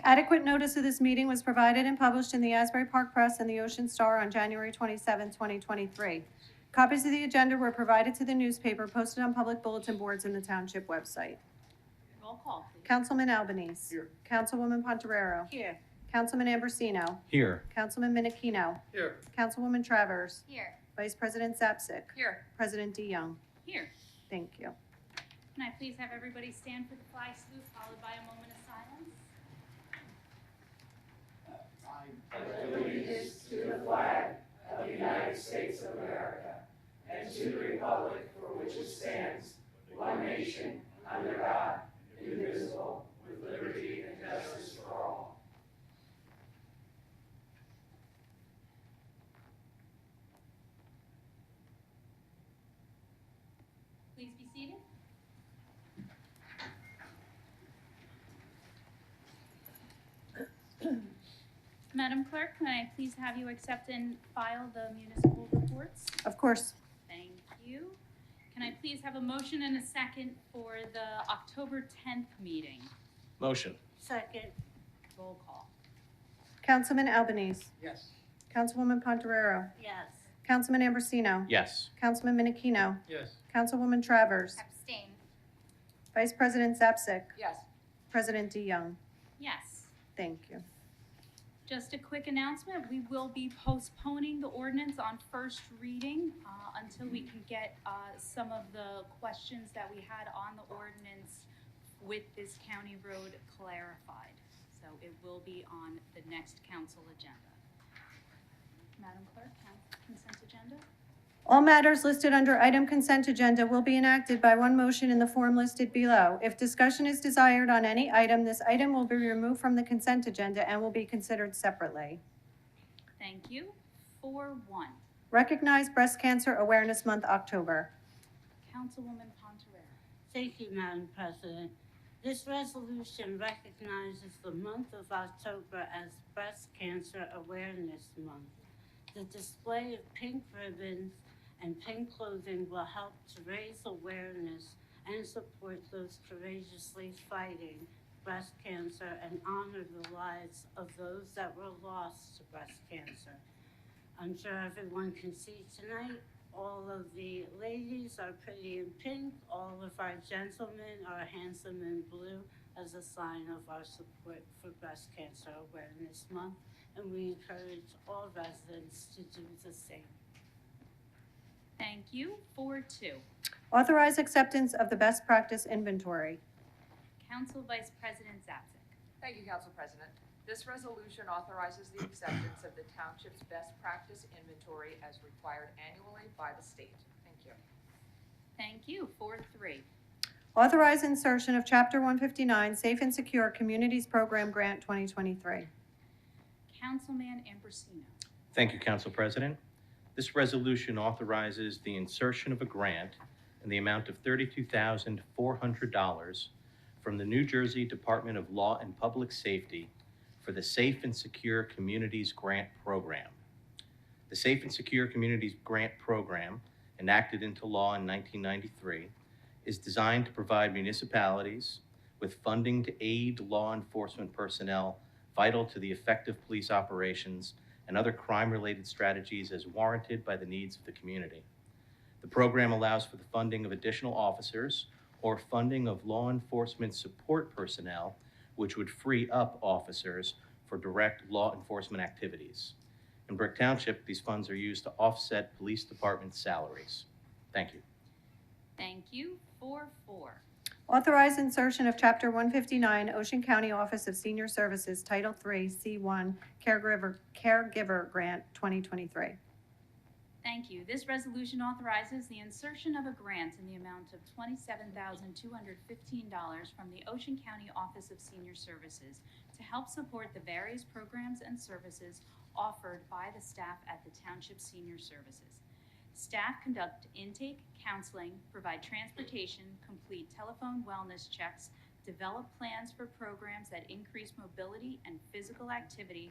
Adequate notice of this meeting was provided and published in the Asbury Park Press and the Ocean Star on January 27, 2023. Copies of the agenda were provided to the newspaper, posted on public bulletin boards and the Township website. Roll call, please. Councilman Albanese. Here. Councilwoman Pontoriero. Here. Councilman Ambrosino. Here. Councilman Minikino. Here. Councilwoman Travers. Here. Vice President Zapsik. Here. President DeYoung. Here. Thank you. Can I please have everybody stand for the flag salute, followed by a moment of silence? Allegiance to the flag of the United States of America and to the republic for which it stands, one nation, under God, indivisible, with liberty and justice for all. Please be seated. Madam Clerk, can I please have you accept and file the municipal reports? Of course. Thank you. Can I please have a motion and a second for the October 10th meeting? Motion. Second. Roll call. Councilman Albanese. Yes. Councilwoman Pontoriero. Yes. Councilman Ambrosino. Yes. Councilman Minikino. Yes. Councilwoman Travers. Abstain. Vice President Zapsik. Yes. President DeYoung. Yes. Thank you. Just a quick announcement, we will be postponing the ordinance on first reading until we can get some of the questions that we had on the ordinance with this county road clarified. So it will be on the next council agenda. Madam Clerk, consent agenda? All matters listed under item consent agenda will be enacted by one motion in the form listed below. If discussion is desired on any item, this item will be removed from the consent agenda and will be considered separately. Thank you. 4-1. Recognize Breast Cancer Awareness Month, October. Councilwoman Pontoriero. Thank you, Madam President. This resolution recognizes the month of October as Breast Cancer Awareness Month. The display of pink ribbons and pink clothing will help to raise awareness and support those courageously fighting breast cancer and honor the lives of those that were lost to breast cancer. I'm sure everyone can see tonight, all of the ladies are pretty in pink, all of our gentlemen are handsome in blue as a sign of our support for Breast Cancer Awareness Month, and we encourage all residents to do the same. Thank you. 4-2. Authorize acceptance of the best practice inventory. Council Vice President Zapsik. Thank you, Council President. This resolution authorizes the acceptance of the Township's best practice inventory as required annually by the state. Thank you. Thank you. 4-3. Authorize insertion of Chapter 159 Safe and Secure Communities Program Grant 2023. Councilman Ambrosino. Thank you, Council President. This resolution authorizes the insertion of a grant in the amount of $32,400 from the New Jersey Department of Law and Public Safety for the Safe and Secure Communities Grant Program. The Safe and Secure Communities Grant Program, enacted into law in 1993, is designed to provide municipalities with funding to aid law enforcement personnel vital to the effective police operations and other crime-related strategies as warranted by the needs of the community. The program allows for the funding of additional officers or funding of law enforcement support personnel, which would free up officers for direct law enforcement activities. In Brick Township, these funds are used to offset police department salaries. Thank you. Thank you. 4-4. Authorize insertion of Chapter 159 Ocean County Office of Senior Services Title III C1 Caregiver Grant 2023. Thank you. This resolution authorizes the insertion of a grant in the amount of $27,215 from the Ocean County Office of Senior Services to help support the various programs and services offered by the staff at the Township Senior Services. Staff conduct intake, counseling, provide transportation, complete telephone wellness checks, develop plans for programs that increase mobility and physical activity,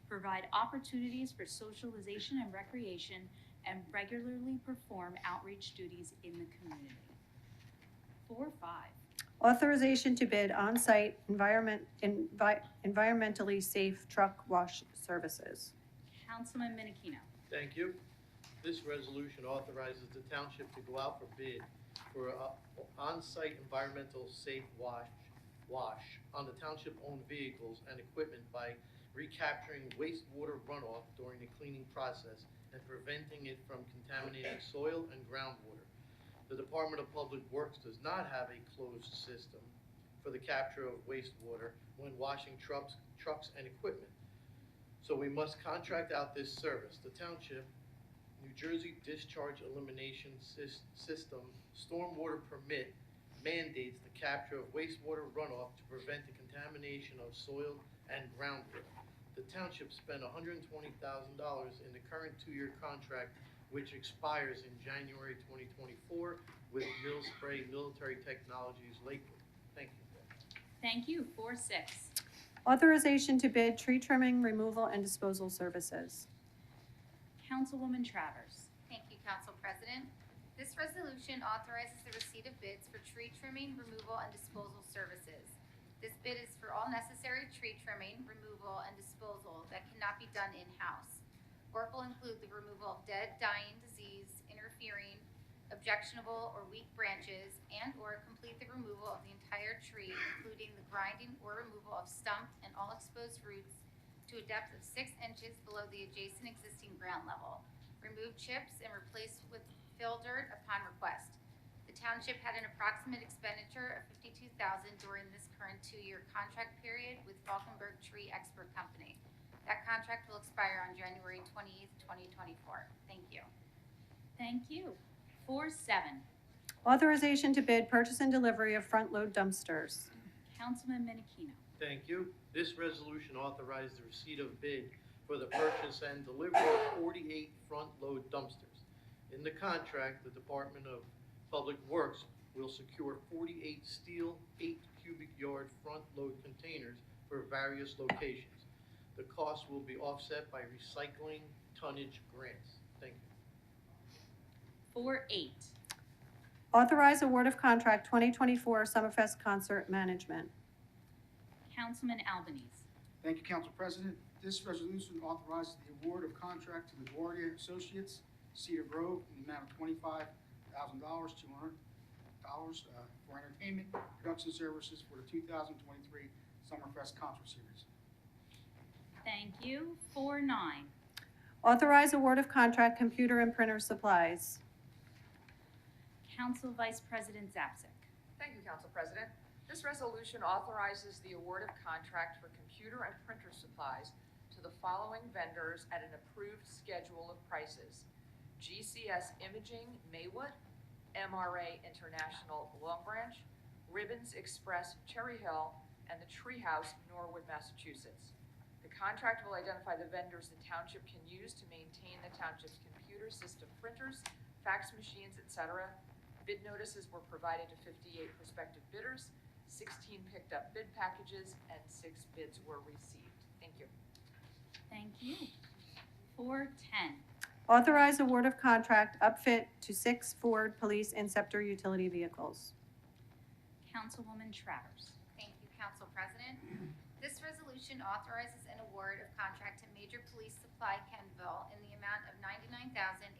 provide opportunities for socialization and recreation, and regularly perform outreach duties in the community. 4-5. Authorization to bid on-site environmentally safe truck wash services. Councilman Menachino. Thank you. This resolution authorizes the township to go out for bid for on-site environmental safe wash on the township-owned vehicles and equipment by recapturing wastewater runoff during the cleaning process and preventing it from contaminating soil and groundwater. The Department of Public Works does not have a closed system for the capture of wastewater when washing trucks and equipment. So we must contract out this service. The township New Jersey Discharge Elimination System stormwater permit mandates the capture of wastewater runoff to prevent the contamination of soil and groundwater. The township spent $120,000 in the current 2-year contract, which expires in January 2024 with Mill Spray Military Technologies Lakewood. Thank you. Thank you. 4-6. Authorization to bid tree trimming, removal, and disposal services. Councilwoman Travers. Thank you, Council President. This resolution authorizes the receipt of bids for tree trimming, removal, and disposal services. This bid is for all necessary tree trimming, removal, and disposal that cannot be done in-house. Work will include the removal of dead, dying, diseased, interfering, objectionable, or weak branches, and/or complete the removal of the entire tree, including the grinding or removal of stump and all exposed roots to a depth of 6 inches below the adjacent existing ground level. Remove chips and replace with fill dirt upon request. The township had an approximate expenditure of $52,000 during this current 2-year contract period with Falkenberg Tree Expert Company. That contract will expire on January 28th, 2024. Thank you. Thank you. 4-7. Authorization to bid purchase and delivery of front-load dumpsters. Councilman Menachino. Thank you. This resolution authorized the receipt of bid for the purchase and delivery of 48 front-load dumpsters. In the contract, the Department of Public Works will secure 48 steel 8-cubic-yard front-load containers for various locations. The cost will be offset by recycling tonnage grants. Thank you. 4-8. Authorize award of contract 2024 Summerfest Concert Management. Councilman Albanese. Thank you, Council President. This resolution authorizes the award of contract to LaGuardia Associates, Cedar Grove, in the amount of $25,000, $200 for entertainment production services for the 2023 Summerfest Concert Series. Thank you. 4-9. Authorize award of contract computer and printer supplies. Council Vice President Zapsik. Thank you, Council President. This resolution authorizes the award of contract for computer and printer supplies to the following vendors at an approved schedule of prices: GCS Imaging, Maywood; MRA International, Long Branch; Ribbons Express, Cherry Hill; and the Treehouse, Norwood, Massachusetts. The contract will identify the vendors the township can use to maintain the township's computer system printers, fax machines, etc. Bid notices were provided to 58 prospective bidders. 16 picked up bid packages, and 6 bids were received. Thank you. Thank you. 4-10. Authorize award of contract upfit to 6 Ford Police Inceptor utility vehicles. Councilwoman Travers. Thank you, Council President. This resolution authorizes an award of contract to Major Police Supply Kenville in the amount of $99,848.58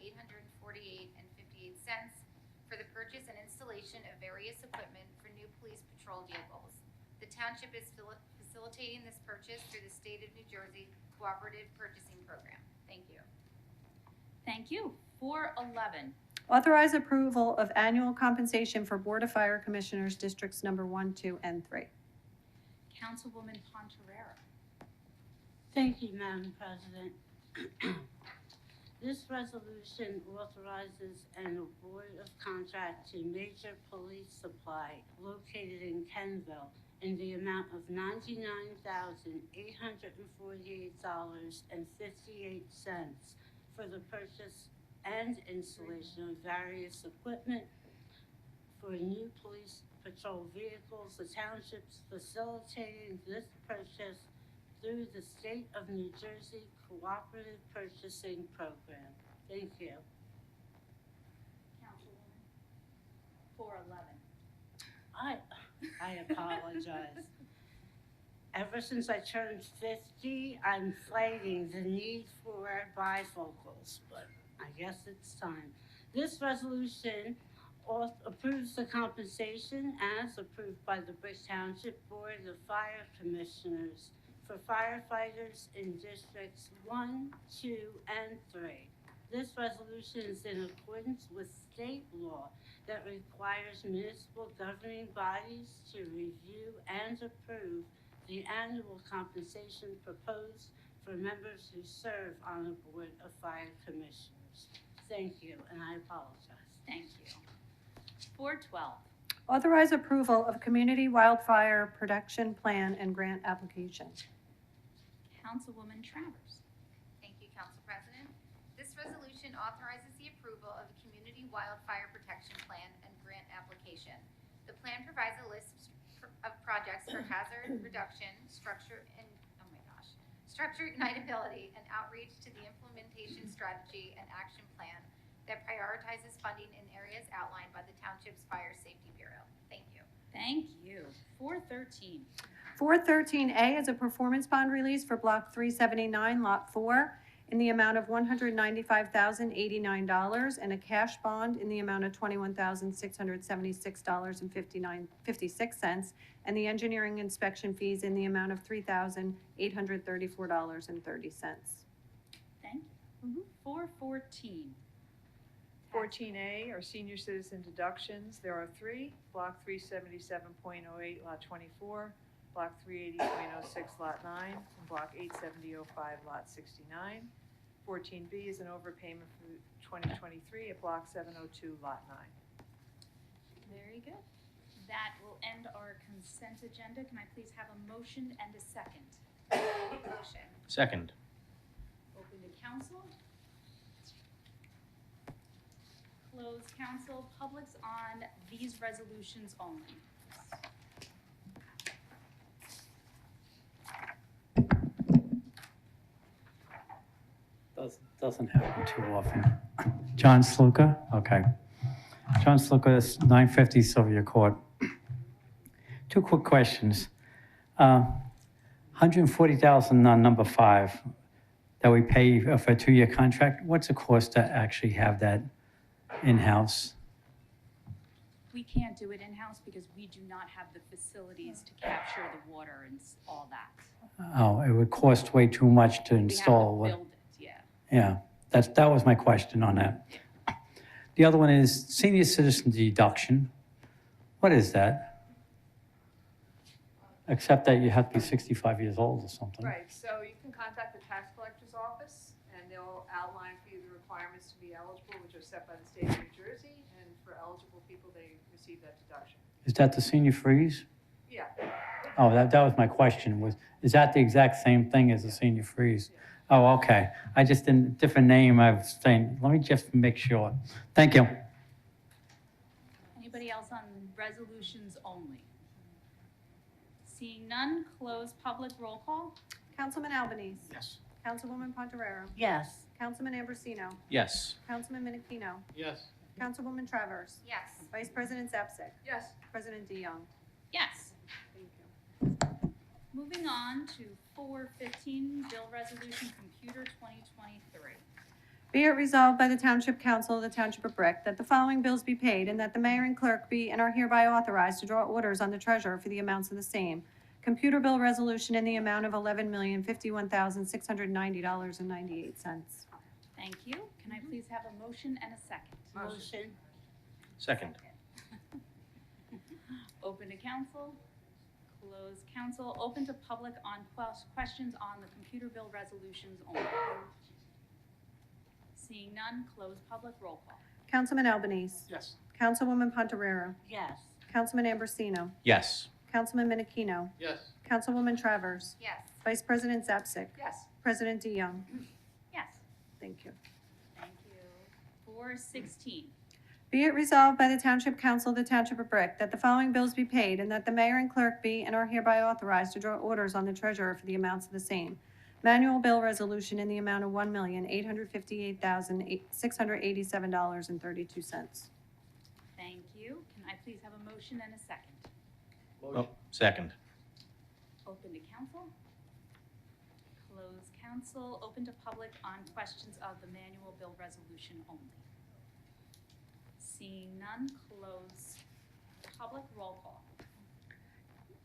for the purchase and installation of various equipment for new police patrol vehicles. The township is facilitating this purchase through the State of New Jersey Cooperative Purchasing Program. Thank you. Thank you. 4-11. Authorize approval of annual compensation for Board of Fire Commissioners Districts Number 1, 2, and 3. Councilwoman Ponterera. Thank you, Madam President. This resolution authorizes an award of contract to Major Police Supply located in Kenville in the amount of $99,848.58 for the purchase and installation of various equipment for new police patrol vehicles. The township's facilitating this purchase through the State of New Jersey Cooperative Purchasing Program. Thank you. Councilwoman. 4-11. I apologize. Ever since I turned 50, I'm fighting the need for bifocals, but I guess it's time. This resolution approves the compensation as approved by the Bush Township Board of Fire Commissioners for firefighters in Districts 1, 2, and 3. This resolution is in accordance with state law that requires municipal governing bodies to review and approve the annual compensation proposed for members who serve on the Board of Fire Commissioners. Thank you, and I apologize. Thank you. 412. Authorize approval of Community Wildfire Protection Plan and Grant Application. Councilwoman Travers. Thank you, Council President. This resolution authorizes the approval of a Community Wildfire Protection Plan and Grant Application. The plan provides a list of projects for hazard reduction, structure ignitability, and outreach to the implementation strategy and action plan that prioritizes funding in areas outlined by the Township's Fire Safety Bureau. Thank you. Thank you. 413. 413A is a performance bond release for Block 379, Lot 4, in the amount of $195,089 and a cash bond in the amount of $21,676.56 and the engineering inspection fees in the amount of $3,834.30. Thank you. 414. 14A are senior citizen deductions. There are three: Block 377.08, Lot 24, Block 380.06, Lot 9, and Block 870.05, Lot 69. 14B is an overpayment for 2023 at Block 702, Lot 9. Very good. That will end our consent agenda. Can I please have a motion and a second? Motion. Second. Open to council. Close council. Public's on these resolutions only. Doesn't happen too often. John Sluka, okay. John Sluka, 950 Sylvia Court. Two quick questions. 140,000 on number 5 that we pay for a 2-year contract. What's the cost to actually have that in-house? We can't do it in-house because we do not have the facilities to capture the water and all that. Oh, it would cost way too much to install. We have to build it, yeah. Yeah, that was my question on that. The other one is senior citizen deduction. What is that? Except that you have to be 65 years old or something. Right, so you can contact the tax collector's office, and they'll outline for you the requirements to be eligible, which are set by the state of New Jersey, and for eligible people, they receive that deduction. Is that the senior freeze? Yeah. Oh, that was my question. Is that the exact same thing as the senior freeze? Oh, okay. I just didn't, different name. I was saying, let me just make sure. Thank you. Anybody else on resolutions only? Seeing none, close public roll call. Councilman Albanese. Yes. Councilwoman Pontoriero. Yes. Councilman Ambrosino. Yes. Councilman Menachino. Yes. Councilwoman Travers. Yes. Vice President Zapsik. Yes. President DeYoung. Yes. Thank you. Moving on to 415, bill resolution computer 2023. Be it resolved by the Township Council of the Township of Brick that the following bills be paid and that the mayor and clerk be and are hereby authorized to draw orders on the treasurer for the amounts of the same. Computer bill resolution in the amount of $11,051,690.98. Thank you. Can I please have a motion and a second? Motion. Second. Open to council. Close council. Open to public on questions on the computer bill resolutions only. Seeing none, close public roll call. Councilman Albanese. Yes. Councilwoman Pontoriero. Yes. Councilman Ambrosino. Yes. Councilman Menachino. Yes. Councilwoman Travers. Yes. Vice President Zapsik. Yes. President DeYoung. Yes. Thank you. Thank you. 416. Be it resolved by the Township Council of the Township of Brick that the following bills be paid and that the mayor and clerk be and are hereby authorized to draw orders on the treasurer for the amounts of the same. Manual bill resolution in the amount of $1,858,687.32. Thank you. Can I please have a motion and a second? Motion. Second. Open to council. Close council. Open to public on questions of the manual bill resolution only. Seeing none, close public. Roll call.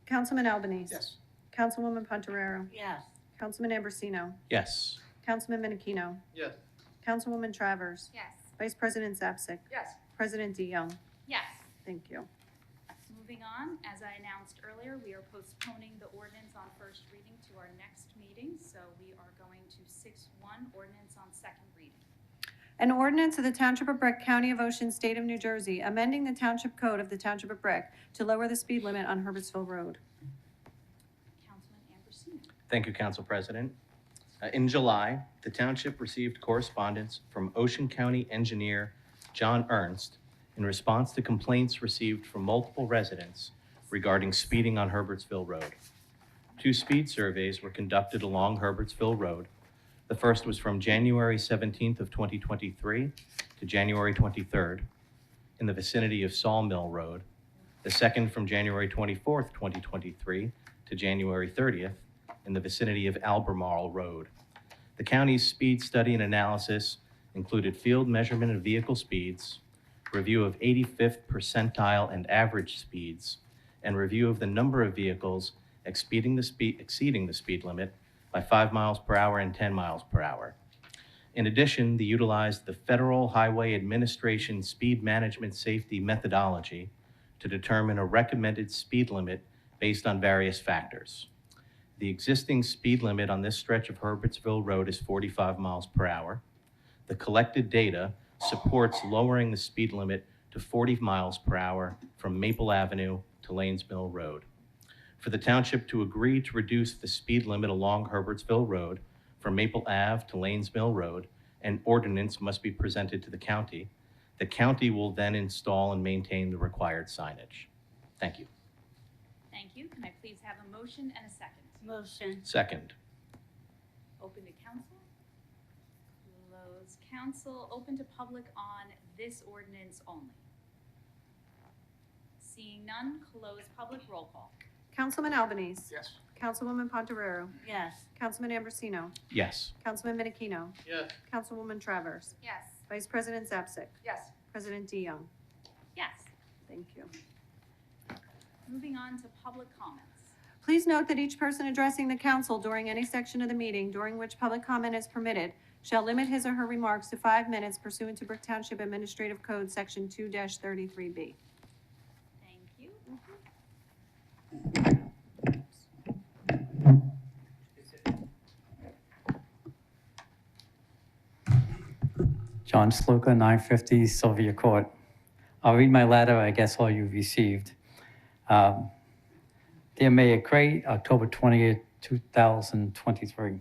Councilman Albanese. Yes. Councilwoman Pontoriero. yes, Councilman Ambrosino. Yes. Councilman Menachino. Yes. Councilwoman Travers. Yes. Vice President Zapsik. Yes. President DeYoung. Yes. Thank you. Moving on, as I announced earlier, we are postponing the ordinance on first reading to our next meeting, so we are going to 6-1, ordinance on second reading. An ordinance of the Township of Brick, County of Ocean, State of New Jersey, amending the Township Code of the Township of Brick to lower the speed limit on Herbertsville Road. Councilman Ambrosino. Thank you, Council President. In July, the township received correspondence from Ocean County engineer John Ernst in response to complaints received from multiple residents regarding speeding on Herbertsville Road. 2 speed surveys were conducted along Herbertsville Road. The first was from January 17th of 2023 to January 23rd in the vicinity of Sawmill Road. The second from January 24th, 2023 to January 30th in the vicinity of Albemarle Road. The county's speed study and analysis included field measurement of vehicle speeds, review of 85th percentile and average speeds, and review of the number of vehicles exceeding the speed limit by 5 miles per hour and 10 miles per hour. In addition, they utilized the Federal Highway Administration speed management safety methodology to determine a recommended speed limit based on various factors. The existing speed limit on this stretch of Herbertsville Road is 45 miles per hour. The collected data supports lowering the speed limit to 40 miles per hour from Maple Avenue to Lanes Mill Road. For the township to agree to reduce the speed limit along Herbertsville Road from Maple Ave to Lanes Mill Road, an ordinance must be presented to the county. The county will then install and maintain the required signage. Thank you. Thank you. Can I please have a motion and a second? motion, Second. Open to council. Close council. Open to public on this ordinance only. Seeing none, close public. Roll call. Councilman Albanese. Yes. Councilwoman Pontoriero. yes, Councilman Ambrosino. Yes. Councilman Menachino. Yes. Councilwoman Travers. Yes. Vice President Zapsik. Yes. President DeYoung. Yes. Thank you. Moving on to public comments. Please note that each person addressing the council during any section of the meeting during which public comment is permitted shall limit his or her remarks to 5 minutes pursuant to Brick Township Administrative Code, Section 2-33B. Thank you. John Sluka, 950 Sylvia Court. I'll read my letter, I guess all you've received. Dear Mayor Gray, October 20th, 2023.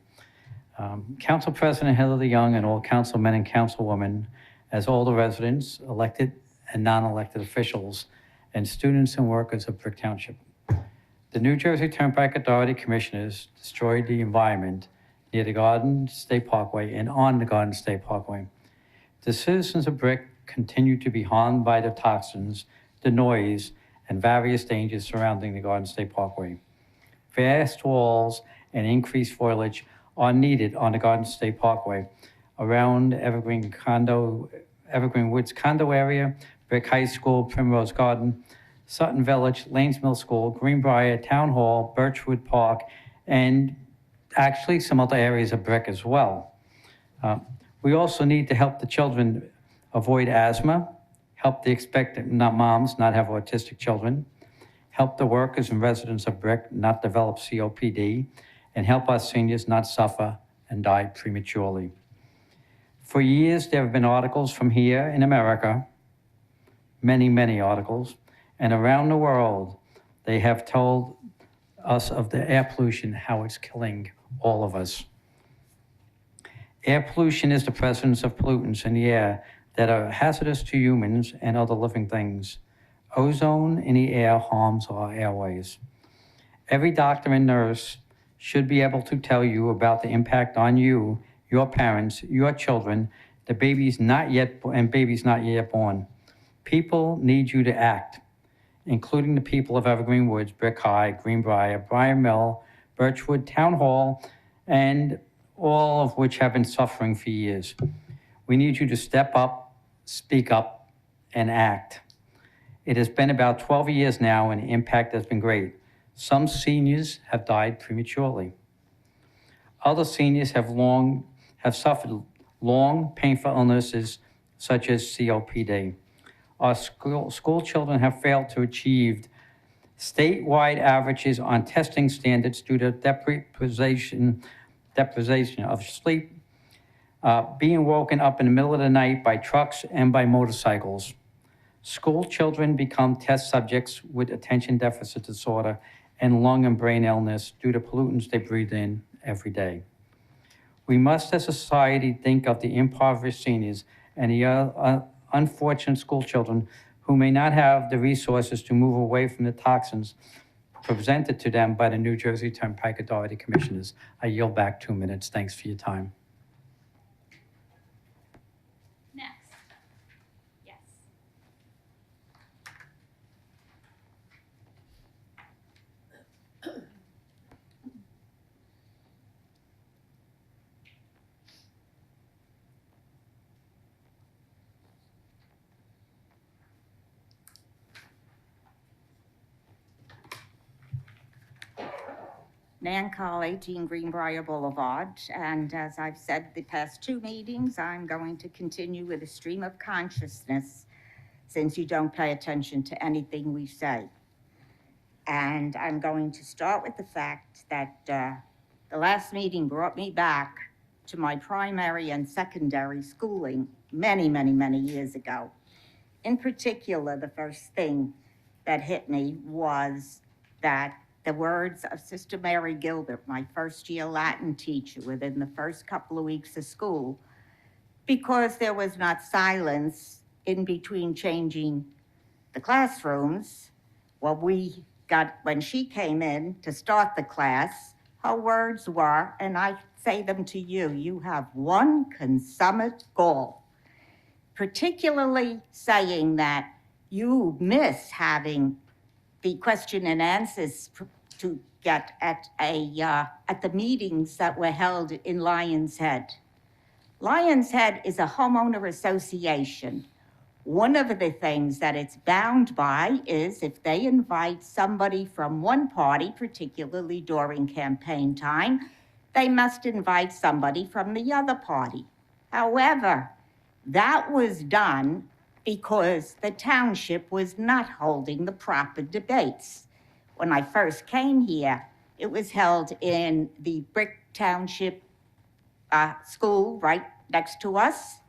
Council President Heather Young and all councilmen and councilwomen, as all the residents, elected and non-elected officials, and students and workers of Brick Township. The New Jersey Turnpike Authority Commissioners destroyed the environment near the Garden State Parkway and on the Garden State Parkway. The citizens of Brick continue to be harmed by the toxins, the noise, and various dangers surrounding the Garden State Parkway. Vast walls and increased foliage are needed on the Garden State Parkway around Evergreen Woods condo area, Brick High School, Primrose Garden, Sutton Village, Lanes Mill School, Greenbrier, Town Hall, Birchwood Park, and actually some other areas of Brick as well. We also need to help the children avoid asthma, help the expectant moms not have autistic children, help the workers and residents of Brick not develop COPD, and help our seniors not suffer and die prematurely. For years, there have been articles from here in America, many, many articles, and around the world, they have told us of the air pollution, how it's killing all of us. Air pollution is the presence of pollutants in the air that are hazardous to humans and other living things. Ozone in the air harms our airways. Every doctor and nurse should be able to tell you about the impact on you, your parents, your children, the babies not yet born. People need you to act. including the people of Evergreen Woods, Brick High, Greenbrier, Briar Mill, Birchwood, Town Hall, and all of which have been suffering for years. We need you to step up, speak up, and act. It has been about 12 years now, and the impact has been great. Some seniors have died prematurely. Other seniors have suffered long, painful illnesses such as COPD. Our school children have failed to achieve statewide averages on testing standards due to deprivation of sleep, being woken up in the middle of the night by trucks and by motorcycles. School children become test subjects with attention deficit disorder and lung and brain illness due to pollutants they breathe in every day. We must, as a society, think of the impoverished seniors and the unfortunate school children who may not have the resources to move away from the toxins presented to them by the New Jersey Turnpike Authority Commissioners. I yield back 2 minutes. Thanks for your time. Next. Yes. Nan Call, 18 Greenbrier Boulevard, and as I've said the past 2 meetings, I'm going to continue with a stream of consciousness since you don't pay attention to anything we say. And I'm going to start with the fact that the last meeting brought me back to my primary and secondary schooling many, many, many years ago. In particular, the first thing that hit me was that the words of Sister Mary Gilbert, my first-year Latin teacher, within the first couple of weeks of school, because there was not silence in between changing the classrooms, when she came in to start the class, her words were, and I say them to you, you have one consummate goal, particularly saying that you miss having the question and answers to get at the meetings that were held in Lion's Head. Lion's Head is a homeowner association. One of the things that it's bound by is if they invite somebody from one party, particularly during campaign time, they must invite somebody from the other party. However, that was done because the township was not holding the proper debates. When I first came here, it was held in the Brick Township school right next to us,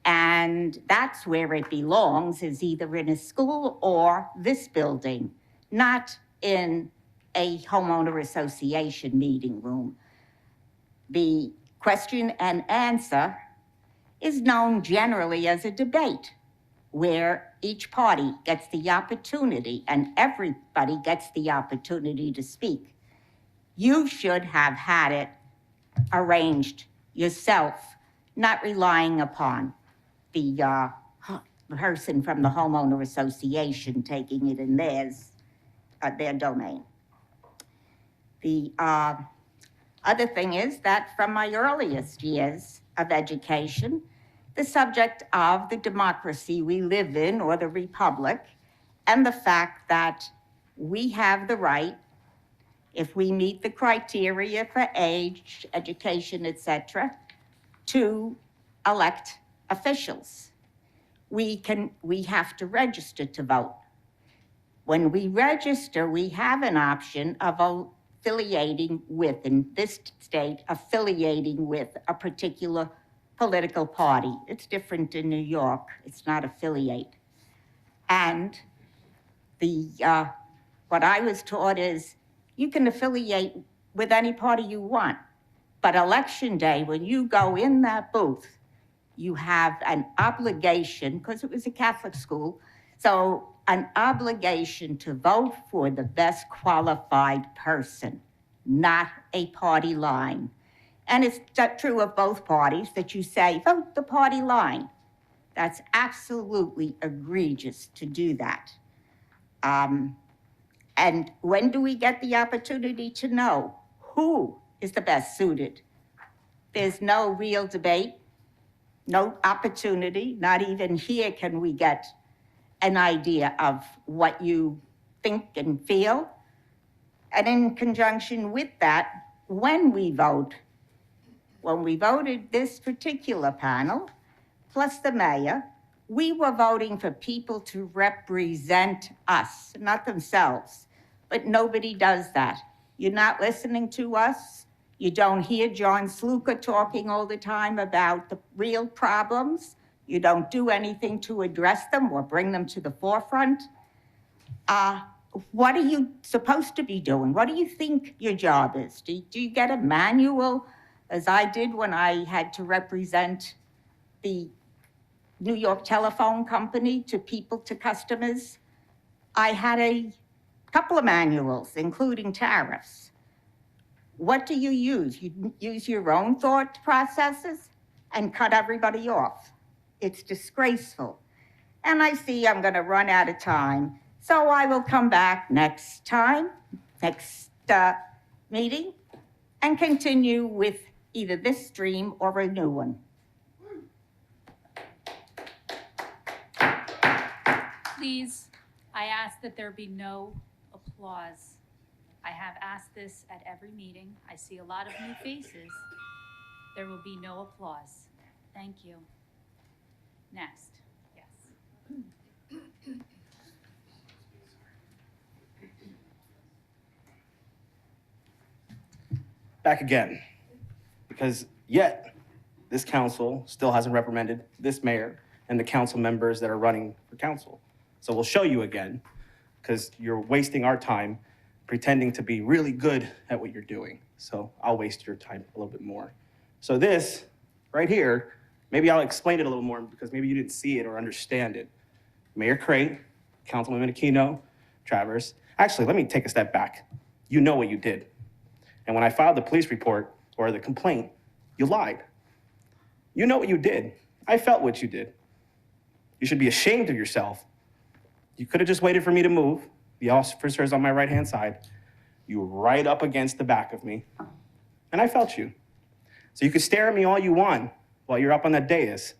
and that's where it belongs, is either in a school or this building, not in a homeowner association meeting room. The question and answer is known generally as a debate, where each party gets the opportunity and everybody gets the opportunity to speak. You should have had it arranged yourself, not relying upon the person from the homeowner association taking it in their domain. The other thing is that from my earliest years of education, the subject of the democracy we live in, or the republic, and the fact that we have the right, if we meet the criteria for age, education, etc., to elect officials. We have to register to vote. When we register, we have an option of affiliating with, in this state, affiliating with a particular political party. It's different in New York. It's not affiliate. And what I was taught is you can affiliate with any party you want, but election day, when you go in that booth, you have an obligation, because it was a Catholic school, so an obligation to vote for the best qualified person, not a party line. And it's true of both parties that you say, vote the party line. That's absolutely egregious to do that. And when do we get the opportunity to know who is the best suited? There's no real debate, no opportunity, not even here can we get an idea of what you think and feel. And in conjunction with that, when we voted this particular panel, plus the mayor, we were voting for people to represent us, not themselves. But nobody does that. You're not listening to us. You don't hear John Sluka talking all the time about the real problems. You don't do anything to address them or bring them to the forefront. What are you supposed to be doing? What do you think your job is? Do you get a manual, as I did when I had to represent the New York Telephone Company to people, to customers? I had a couple of manuals, including tariffs. What do you use? You use your own thought processes and cut everybody off. It's disgraceful. And I see I'm gonna run out of time, so I will come back next time, next meeting, and continue with either this stream or a new one. Please, I ask that there be no applause. I have asked this at every meeting. I see a lot of new faces. There will be no applause. Thank you. Next, yes. Back again, because yet this council still hasn't reprimanded this mayor and the council members that are running for council. So we'll show you again, because you're wasting our time pretending to be really good at what you're doing. So I'll waste your time a little bit more. So this right here, maybe I'll explain it a little more because maybe you didn't see it or understand it. Mayor Crate, Councilman Aquino, Travers. Actually, let me take a step back. You know what you did. And when I filed the police report or the complaint, you lied. You know what you did. I felt what you did. You should be ashamed of yourself. You could have just waited for me to move. The officer is on my right-hand side. You were right up against the back of me. And I felt you. So you could stare at me all you want while you're up on that dais.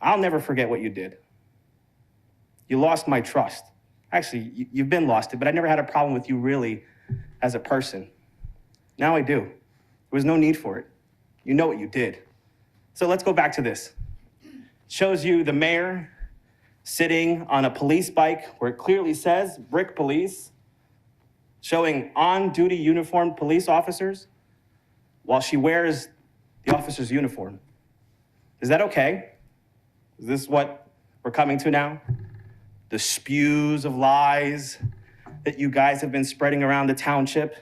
I'll never forget what you did. You lost my trust. Actually, you've been lost it, but I never had a problem with you really as a person. Now I do. There was no need for it. You know what you did. So let's go back to this. It shows you the mayor sitting on a police bike where it clearly says Brick Police, showing on-duty uniformed police officers while she wears the officer's uniform. Is that okay? Is this what we're coming to now? The spews of lies that you guys have been spreading around the township.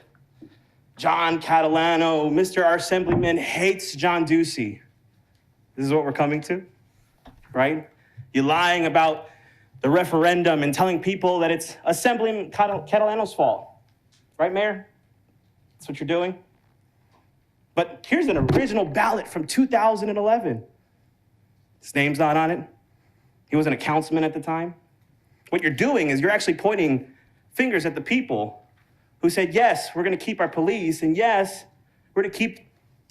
John Catalano, Mr. Our Assemblyman hates John Ducey. This is what we're coming to, right? You're lying about the referendum and telling people that it's Assemblyman Catalano's fault. Right, Mayor? That's what you're doing? But here's an original ballot from 2011. His name's not on it. He wasn't a councilman at the time. What you're doing is you're actually pointing fingers at the people who said, yes, we're gonna keep our police, and yes, we're gonna keep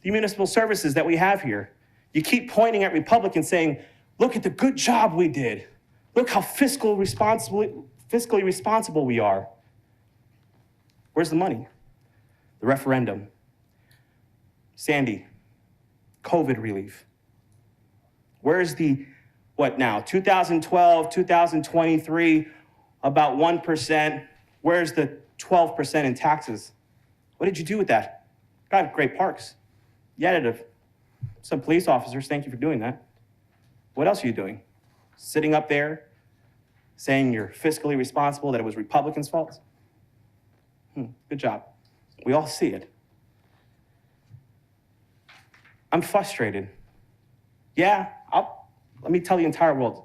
the municipal services that we have here. You keep pointing at Republicans saying, look at the good job we did. Look how fiscally responsible we are. Where's the money? The referendum. Sandy, COVID relief. Where's the, what now, 2012, 2023, about 1%. Where's the 12% in taxes? What did you do with that? Got great parks. You added some police officers, thank you for doing that. What else are you doing? Sitting up there saying you're fiscally responsible, that it was Republicans' fault? Good job. We all see it. I'm frustrated. Yeah, let me tell the entire world.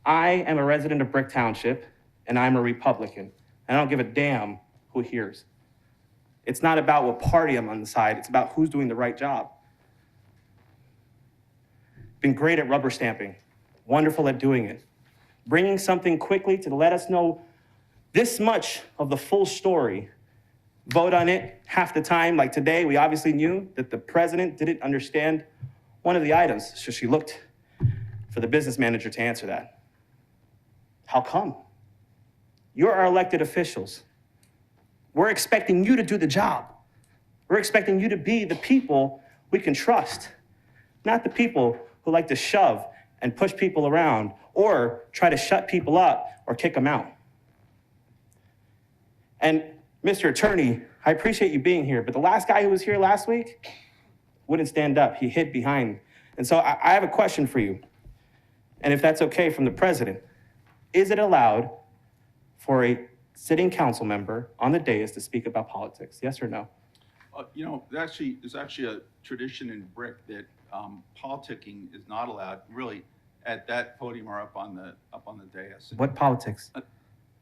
I am a resident of Brick Township, and I'm a Republican. And I don't give a damn who hears. It's not about what party I'm on the side, it's about who's doing the right job. Been great at rubber stamping, wonderful at doing it. Bringing something quickly to let us know this much of the full story, vote on it half the time. Like today, we obviously knew that the president didn't understand one of the items, so she looked for the business manager to answer that. How come? You're our elected officials. We're expecting you to do the job. We're expecting you to be the people we can trust, not the people who like to shove and push people around or try to shut people up or kick them out. And Mr. Attorney, I appreciate you being here, but the last guy who was here last week wouldn't stand up. He hid behind. And so I have a question for you. And if that's okay from the president, is it allowed for a sitting council member on the dais to speak about politics? Yes or no? There's actually a tradition in BRIC that politicking is not allowed really at that podium or up on the dais. What politics?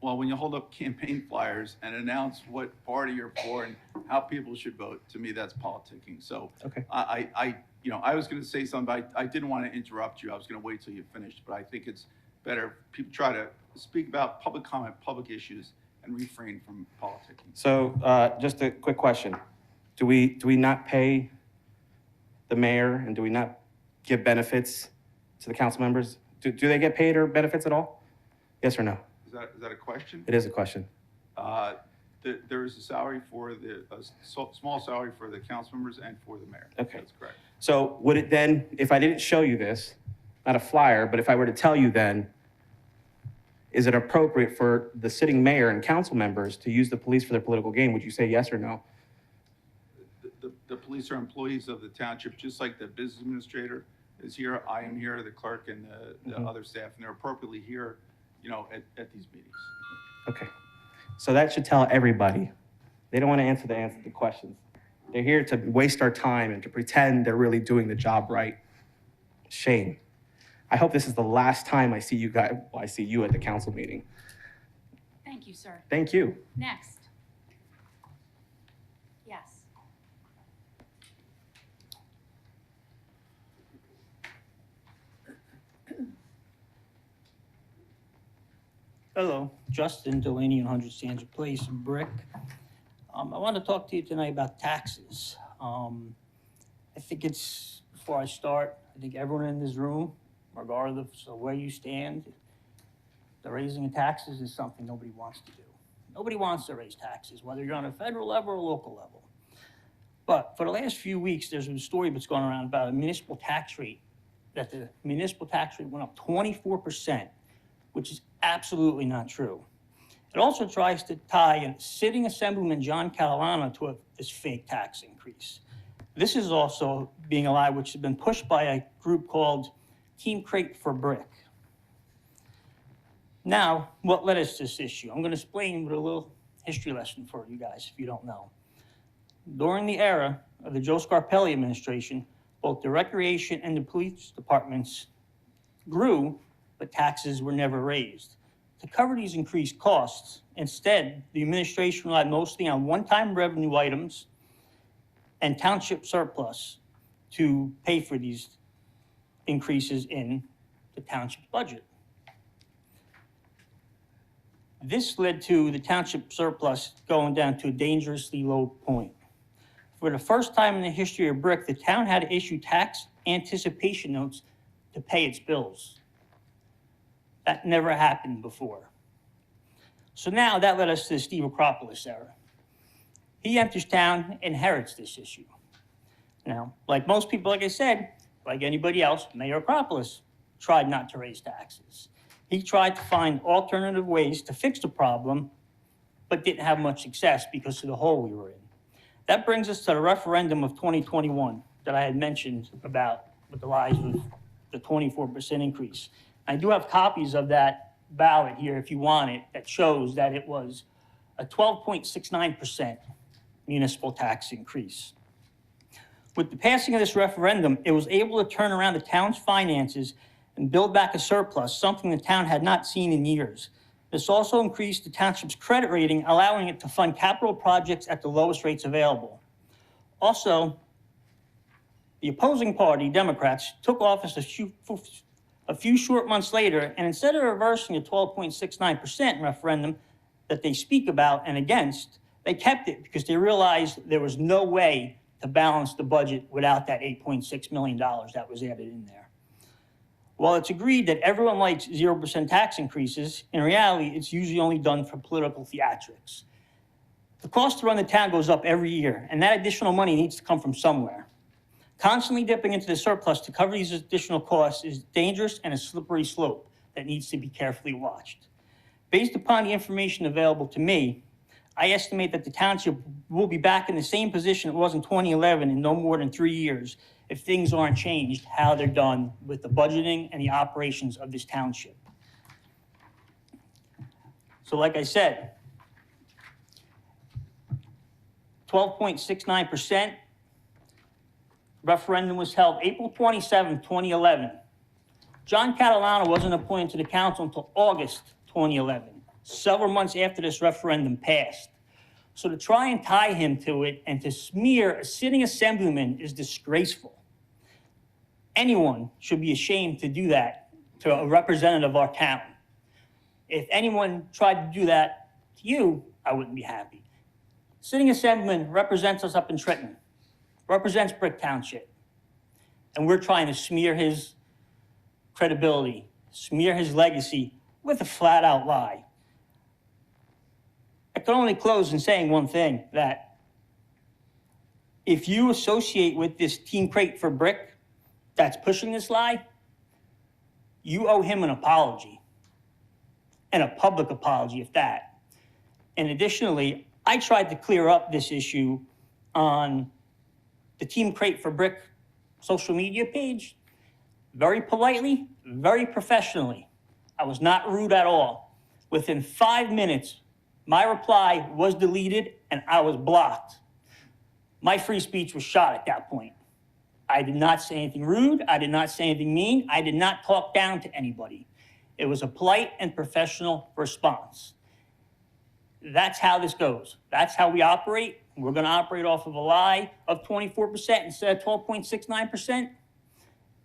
Well, when you hold up campaign flyers and announce what party you're for and how people should vote, to me, that's politicking. So Okay. I was going to say something, but I didn't want to interrupt you. I was going to wait till you finished, but I think it's better if people try to speak about public comment, public issues, and refrain from politicking. So just a quick question. Do we not pay the mayor and do we not give benefits to the council members? Do they get paid or benefits at all? Yes or no? Is that a question? It is a question. There is a salary for small salary for the council members and for the mayor. Okay. That's correct. So would it then, if I didn't show you this, not a flyer, but if I were to tell you then, is it appropriate for the sitting mayor and council members to use the police for their political gain? Would you say yes or no? The police are employees of the township, just like the business administrator is here. I am here, the clerk and the other staff, and they're appropriately here, at these meetings. Okay. So that should tell everybody. They don't want to answer the questions. They're here to waste our time and to pretend they're really doing the job right. Shame. I hope this is the last time I see you at the council meeting. Thank you, sir. Thank you. Next. Yes. Hello, Justin Delaney, 100 Sandra Place, Brick. I want to talk to you tonight about taxes. I think before I start, I think everyone in this room, regardless of where you stand, the raising of taxes is something nobody wants to do. Nobody wants to raise taxes, whether you're on a federal level or local level. But for the last few weeks, there's been a story that's going around about a municipal tax rate, that the municipal tax rate went up 24%, which is absolutely not true. It also tries to tie a sitting Assemblyman John Catalano to this fake tax increase. This is also being allowed, which has been pushed by a group called Team Crate for Brick. Now, what led us to this issue? I'm going to explain with a little history lesson for you guys if you don't know. During the era of the Joe Scarpelli administration, both the recreation and the police departments grew, but taxes were never raised. To cover these increased costs, instead, the administration relied mostly on one-time revenue items and township surplus to pay for these increases in the township budget. This led to the township surplus going down to a dangerously low point. For the first time in the history of Brick, the town had to issue tax anticipation notes to pay its bills. That never happened before. So now that led us to the Steve Acropolis era. He enters town, inherits this issue. Now, like most people, like I said, like anybody else, Mayor Acropolis tried not to raise taxes. He tried to find alternative ways to fix the problem, but didn't have much success because of the hole we were in. That brings us to the referendum of 2021 that I had mentioned about with the rise of the 24% increase. I do have copies of that ballot here if you want it, that shows that it was a 12.69% municipal tax increase. With the passing of this referendum, it was able to turn around the town's finances and build back a surplus, something the town had not seen in years. This also increased the township's credit rating, allowing it to fund capital projects at the lowest rates available. Also, the opposing party, Democrats, took office a few short months later, and instead of reversing the 12.69% referendum, that they speak about and against, they kept it because they realized there was no way to balance the budget without that $8.6 million that was added in there. While it's agreed that everyone likes 0% tax increases, in reality, it's usually only done for political theatrics. The cost to run the town goes up every year, and that additional money needs to come from somewhere. Constantly dipping into the surplus to cover these additional costs is dangerous and a slippery slope that needs to be carefully watched. Based upon the information available to me, I estimate that the township will be back in the same position it was in 2011 in no more than 3 years if things aren't changed how they're done with the budgeting and the operations of this township. So like I said, 12.69%. Referendum was held April 27, 2011. John Catalano wasn't appointed to the council until August 2011, several months after this referendum passed. So to try and tie him to it and to smear a sitting assemblyman is disgraceful. Anyone should be ashamed to do that to a representative of our town. If anyone tried to do that to you, I wouldn't be happy. Sitting assemblyman represents us up in Trenton, represents Brick Township, and we're trying to smear his credibility, smear his legacy with a flat-out lie. I can only close in saying one thing, that if you associate with this Team Crate for Brick that's pushing this lie, you owe him an apology, and a public apology at that. And additionally, I tried to clear up this issue on the Team Crate for Brick social media page, very politely, very professionally. I was not rude at all. Within 5 minutes, my reply was deleted and I was blocked. My free speech was shot at that point. I did not say anything rude. I did not say anything mean. I did not talk down to anybody. It was a polite and professional response. That's how this goes. That's how we operate. We're going to operate off of a lie of 24% instead of 12.69%.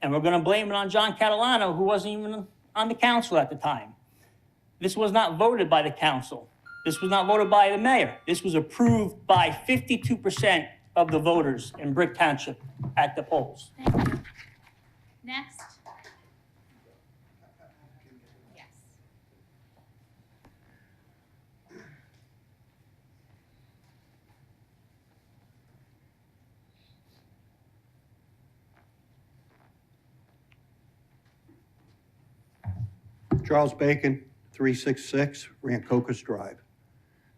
And we're going to blame it on John Catalano, who wasn't even on the council at the time. This was not voted by the council. This was not voted by the mayor. This was approved by 52% of the voters in Brick Township at the polls. Thank you. Next. Yes. Charles Bacon, 366 Rancocas Drive.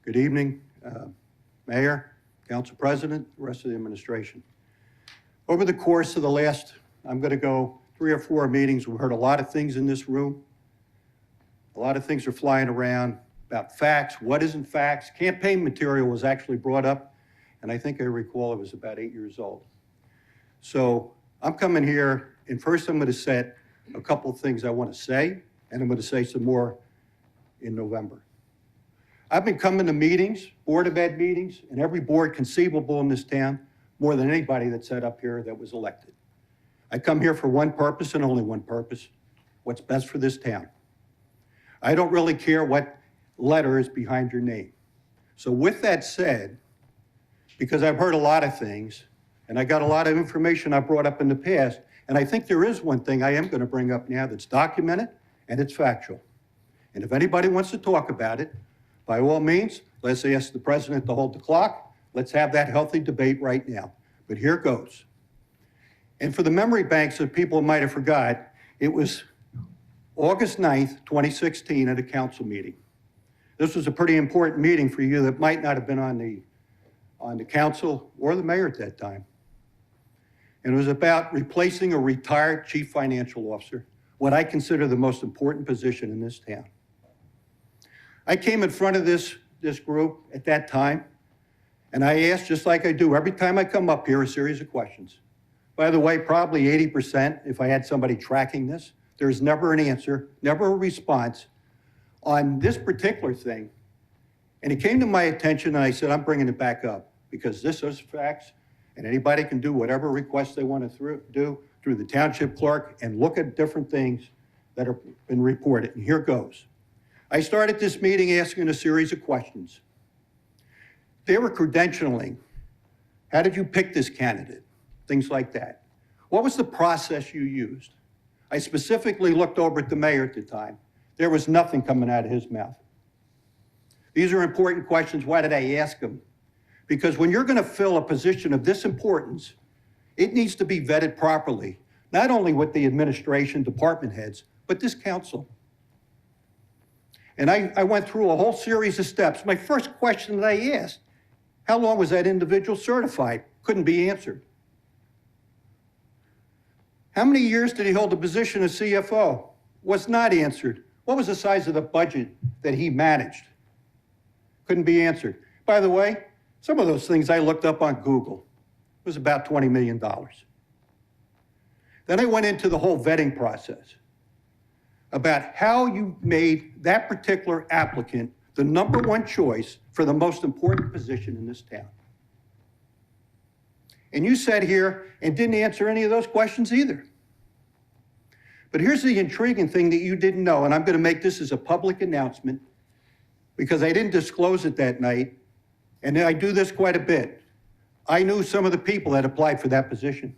Good evening, Mayor, Council President, the rest of the administration. Over the course of the last, I'm going to go 3 or 4 meetings, we've heard a lot of things in this room. A lot of things are flying around about facts, what isn't facts. Campaign material was actually brought up, and I think I recall it was about 8 years old. So I'm coming here, and first I'm going to set a couple of things I want to say, and I'm going to say some more in November. I've been coming to meetings, Board of Ed meetings, and every board conceivable in this town, more than anybody that sat up here that was elected. I come here for one purpose and only one purpose, what's best for this town. I don't really care what letter is behind your name. So with that said, because I've heard a lot of things, and I got a lot of information I brought up in the past, and I think there is one thing I am going to bring up now that's documented and it's factual. And if anybody wants to talk about it, by all means, let's ask the president to hold the clock. Let's have that healthy debate right now. But here goes. And for the memory banks that people might have forgot, it was August 9th, 2016 at a council meeting. This was a pretty important meeting for you that might not have been on the council or the mayor at that time. And it was about replacing a retired chief financial officer, what I consider the most important position in this town. I came in front of this group at that time, and I asked, just like I do every time I come up here, a series of questions. By the way, probably 80%, if I had somebody tracking this, there's never an answer, never a response on this particular thing. And it came to my attention, and I said, I'm bringing it back up, because this is facts, and anybody can do whatever requests they want to do through the township clerk and look at different things that have been reported. And here goes. I started this meeting asking a series of questions. They were credentialing. How did you pick this candidate? Things like that. What was the process you used? I specifically looked over at the mayor at the time. There was nothing coming out of his mouth. These are important questions. Why did I ask them? Because when you're going to fill a position of this importance, it needs to be vetted properly, not only with the administration, department heads, but this council. And I went through a whole series of steps. My first question that I asked, how long was that individual certified? Couldn't be answered. How many years did he hold the position of CFO? Was not answered. What was the size of the budget that he managed? Couldn't be answered. By the way, some of those things I looked up on Google. It was about $20 million. Then I went into the whole vetting process about how you made that particular applicant the #1 choice for the most important position in this town. And you sat here and didn't answer any of those questions either. But here's the intriguing thing that you didn't know, and I'm going to make this as a public announcement because I didn't disclose it that night, and I do this quite a bit. I knew some of the people that applied for that position.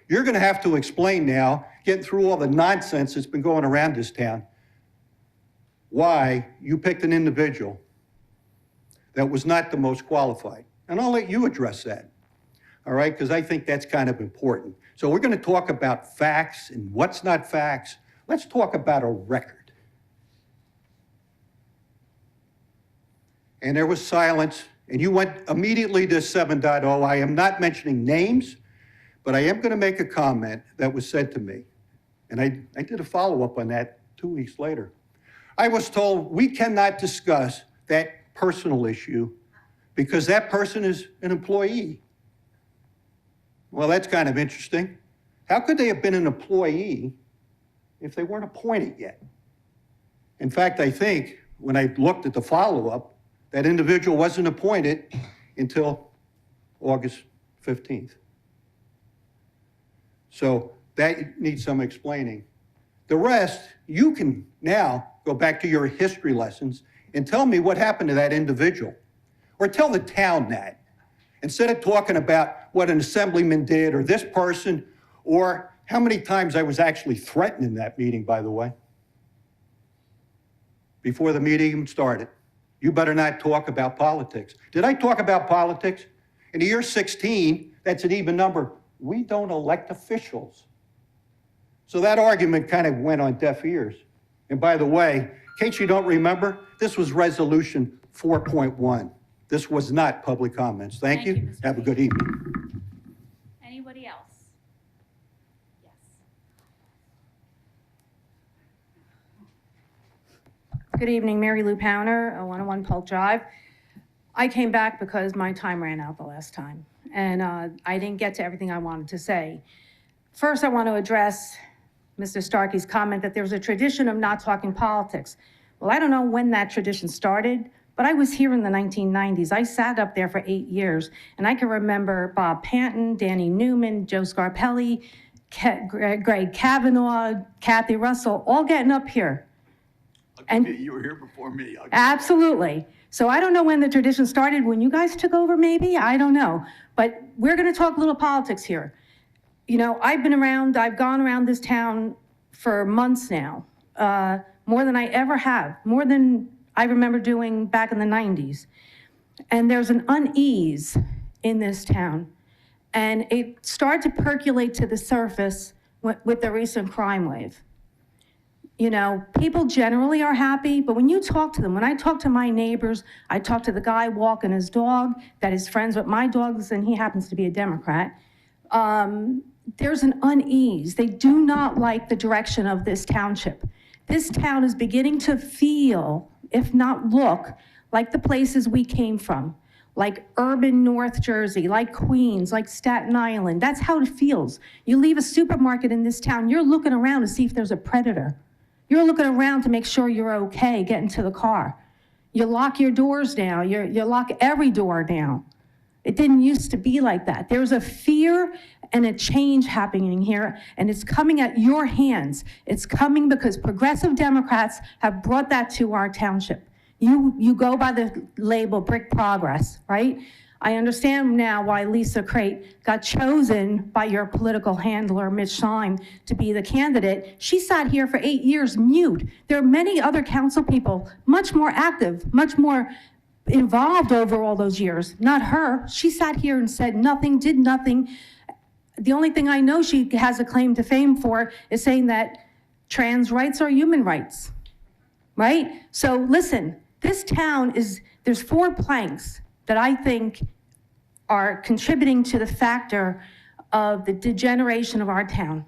You're going to have to explain now, getting through all the nonsense that's been going around this town, why you picked an individual that was not the most qualified. And I'll let you address that, all right? Because I think that's kind of important. So we're going to talk about facts and what's not facts. Let's talk about a record. And there was silence, and you went immediately to 7.0. I am not mentioning names, but I am going to make a comment that was said to me. And I did a follow-up on that 2 weeks later. I was told we cannot discuss that personal issue because that person is an employee. Well, that's kind of interesting. How could they have been an employee if they weren't appointed yet? In fact, I think when I looked at the follow-up, that individual wasn't appointed until August 15th. So that needs some explaining. The rest, you can now go back to your history lessons and tell me what happened to that individual. Or tell the town that. Instead of talking about what an assemblyman did or this person, or how many times I was actually threatened in that meeting, by the way, before the meeting even started. You better not talk about politics. Did I talk about politics? In the year 16, that's an even number. We don't elect officials. So that argument kind of went on deaf ears. And by the way, in case you don't remember, this was resolution 4.1. This was not public comments. Thank you. Mr. Have a good evening. Anybody else? Yes. Good evening, Mary Lou Powner, 101 Polk Drive. I came back because my time ran out the last time, and I didn't get to everything I wanted to say. First, I want to address Mr. Starkey's comment that there's a tradition of not talking politics. Well, I don't know when that tradition started, but I was here in the 1990s. I sat up there for 8 years, and I can remember Bob Panton, Danny Newman, Joe Scarpelli, Greg Kavanaugh, Kathy Russell, all getting up here. And you were here before me. Absolutely. So I don't know when the tradition started, when you guys took over maybe, I don't know. But we're gonna talk a little politics here. You know, I've gone around this town for months now, more than I ever have, more than I remember doing back in the 90s. And there's an unease in this town. And it started to percolate to the surface with the recent crime wave. You know, people generally are happy, but when you talk to them, when I talk to my neighbors, I talk to the guy walking his dog that is friends with my dogs, and he happens to be a Democrat. There's an unease. They do not like the direction of this township. This town is beginning to feel, if not look, like the places we came from, like urban North Jersey, like Queens, like Staten Island. That's how it feels. You leave a supermarket in this town, you're looking around to see if there's a predator. You're looking around to make sure you're okay getting to the car. You lock your doors down. You lock every door down. It didn't used to be like that. There's a fear and a change happening here, and it's coming at your hands. It's coming because progressive Democrats have brought that to our township. You go by the label Brick Progress, right? I understand now why Lisa Crate got chosen by your political handler, Mitch Schein, to be the candidate. She sat here for 8 years mute. There are many other council people, much more active, much more involved over all those years. Not her. She sat here and said nothing, did nothing. The only thing I know she has a claim to fame for is saying that trans rights are human rights, right? So listen, this town there's 4 planks that I think are contributing to the factor of the degeneration of our town.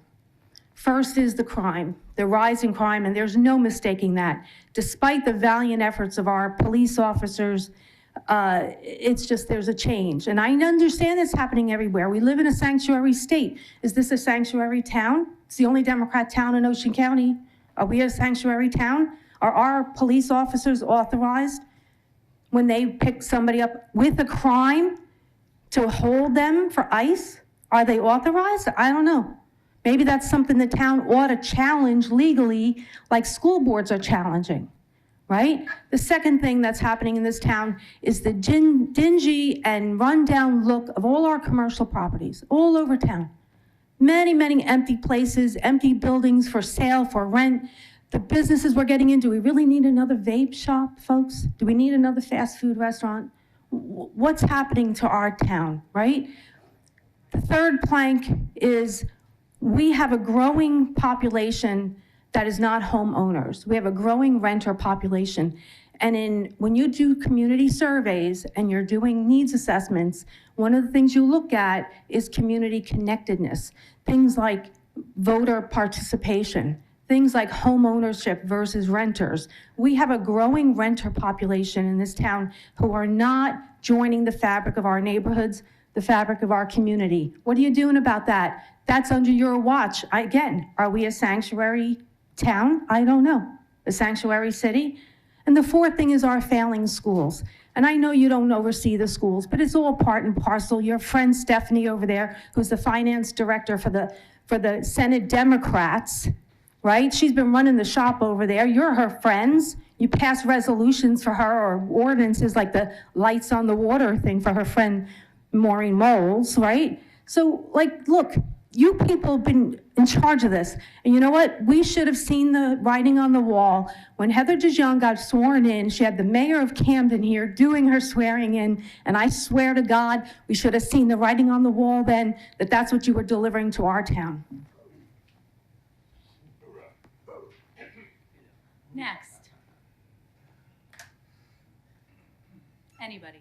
First is the crime, the rise in crime, and there's no mistaking that. Despite the valiant efforts of our police officers, it's just there's a change. And I understand it's happening everywhere. We live in a sanctuary state. Is this a sanctuary town? It's the only Democrat town in Ocean County. Are we a sanctuary town? Are our police officers authorized when they pick somebody up with a crime to hold them for ICE? Are they authorized? I don't know. Maybe that's something the town ought to challenge legally, like school boards are challenging, right? The second thing that's happening in this town is the dingy and rundown look of all our commercial properties all over town. Many, many empty places, empty buildings for sale, for rent. The businesses we're getting in, do we really need another vape shop, folks? Do we need another fast food restaurant? What's happening to our town, right? The third plank is we have a growing population that is not homeowners. We have a growing renter population. And when you do community surveys and you're doing needs assessments, one of the things you look at is community connectedness. Things like voter participation, things like home ownership versus renters. We have a growing renter population in this town who are not joining the fabric of our neighborhoods, the fabric of our community. What are you doing about that? That's under your watch. Again, are we a sanctuary town? I don't know. A sanctuary city? And the fourth thing is our failing schools. And I know you don't oversee the schools, but it's all part and parcel. Your friend Stephanie over there, who's the finance director for the Senate Democrats, right? She's been running the shop over there. You're her friends. You pass resolutions for her or ordinances like the lights on the water thing for her friend Maureen Moles, right? So, like, look, you people have been in charge of this. And you know what? We should have seen the writing on the wall. When Heather DeJong got sworn in, she had the mayor of Camden here doing her swearing in. And I swear to God, we should have seen the writing on the wall then that that's what you were delivering to our town. Next. Anybody?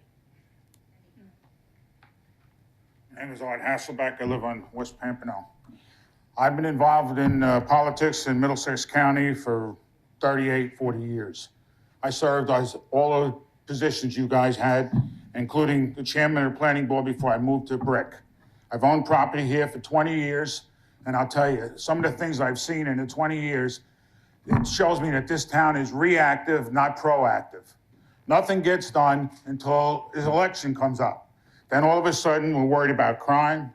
My name is Art Hasselbeck. I live on West Pampernell. I've been involved in politics in Middlesex County for 38, 40 years. I served as all the positions you guys had, including the chairman of the planning board before I moved to Brick. I've owned property here for 20 years, and I'll tell you, some of the things I've seen in the 20 years, it shows me that this town is reactive, not proactive. Nothing gets done until the election comes up. Then all of a sudden, we're worried about crime.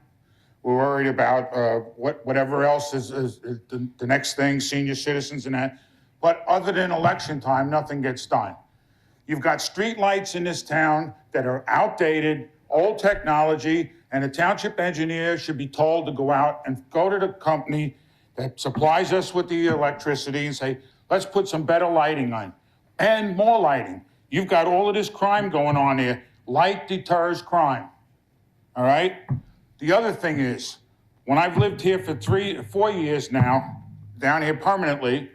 We're worried about whatever else is the next thing, senior citizens and that. But other than election time, nothing gets done. You've got street lights in this town that are outdated, old technology, and the township engineer should be told to go out and go to the company that supplies us with the electricity and say, let's put some better lighting on and more lighting. You've got all of this crime going on here. Light deters crime, all right? The other thing is, when I've lived here for 4 years now, down here permanently,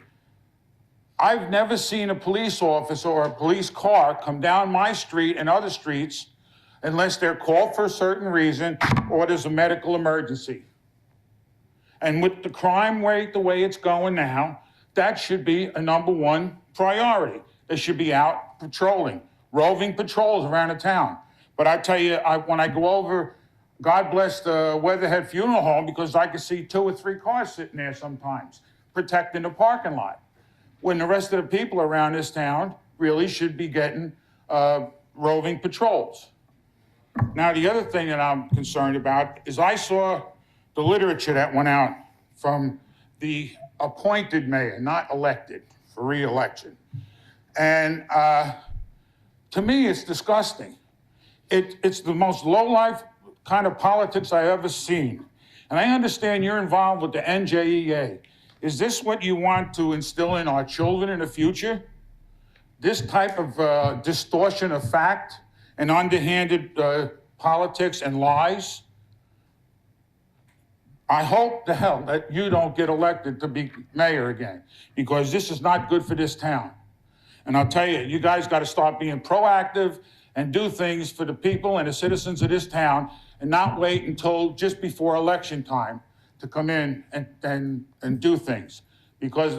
I've never seen a police officer or a police car come down my street and other streets unless they're called for a certain reason or there's a medical emergency. And with the crime rate the way it's going now, that should be a #1 priority. They should be out patrolling, roving patrols around the town. But I tell you, when I go over, God bless the Weatherhead Funeral Home, because I can see 2 or 3 cars sitting there sometimes, protecting the parking lot. When the rest of the people around this town really should be getting roving patrols. Now, the other thing that I'm concerned about is I saw the literature that went out from the appointed mayor, not elected, for re-election. And to me, it's disgusting. It's the most low-life kind of politics I've ever seen. And I understand you're involved with the NJEA. Is this what you want to instill in our children in the future? This type of distortion of fact and underhanded politics and lies? I hope to hell that you don't get elected to be mayor again, because this is not good for this town. And I'll tell you, you guys got to start being proactive and do things for the people and the citizens of this town, and not wait until just before election time to come in and do things. Because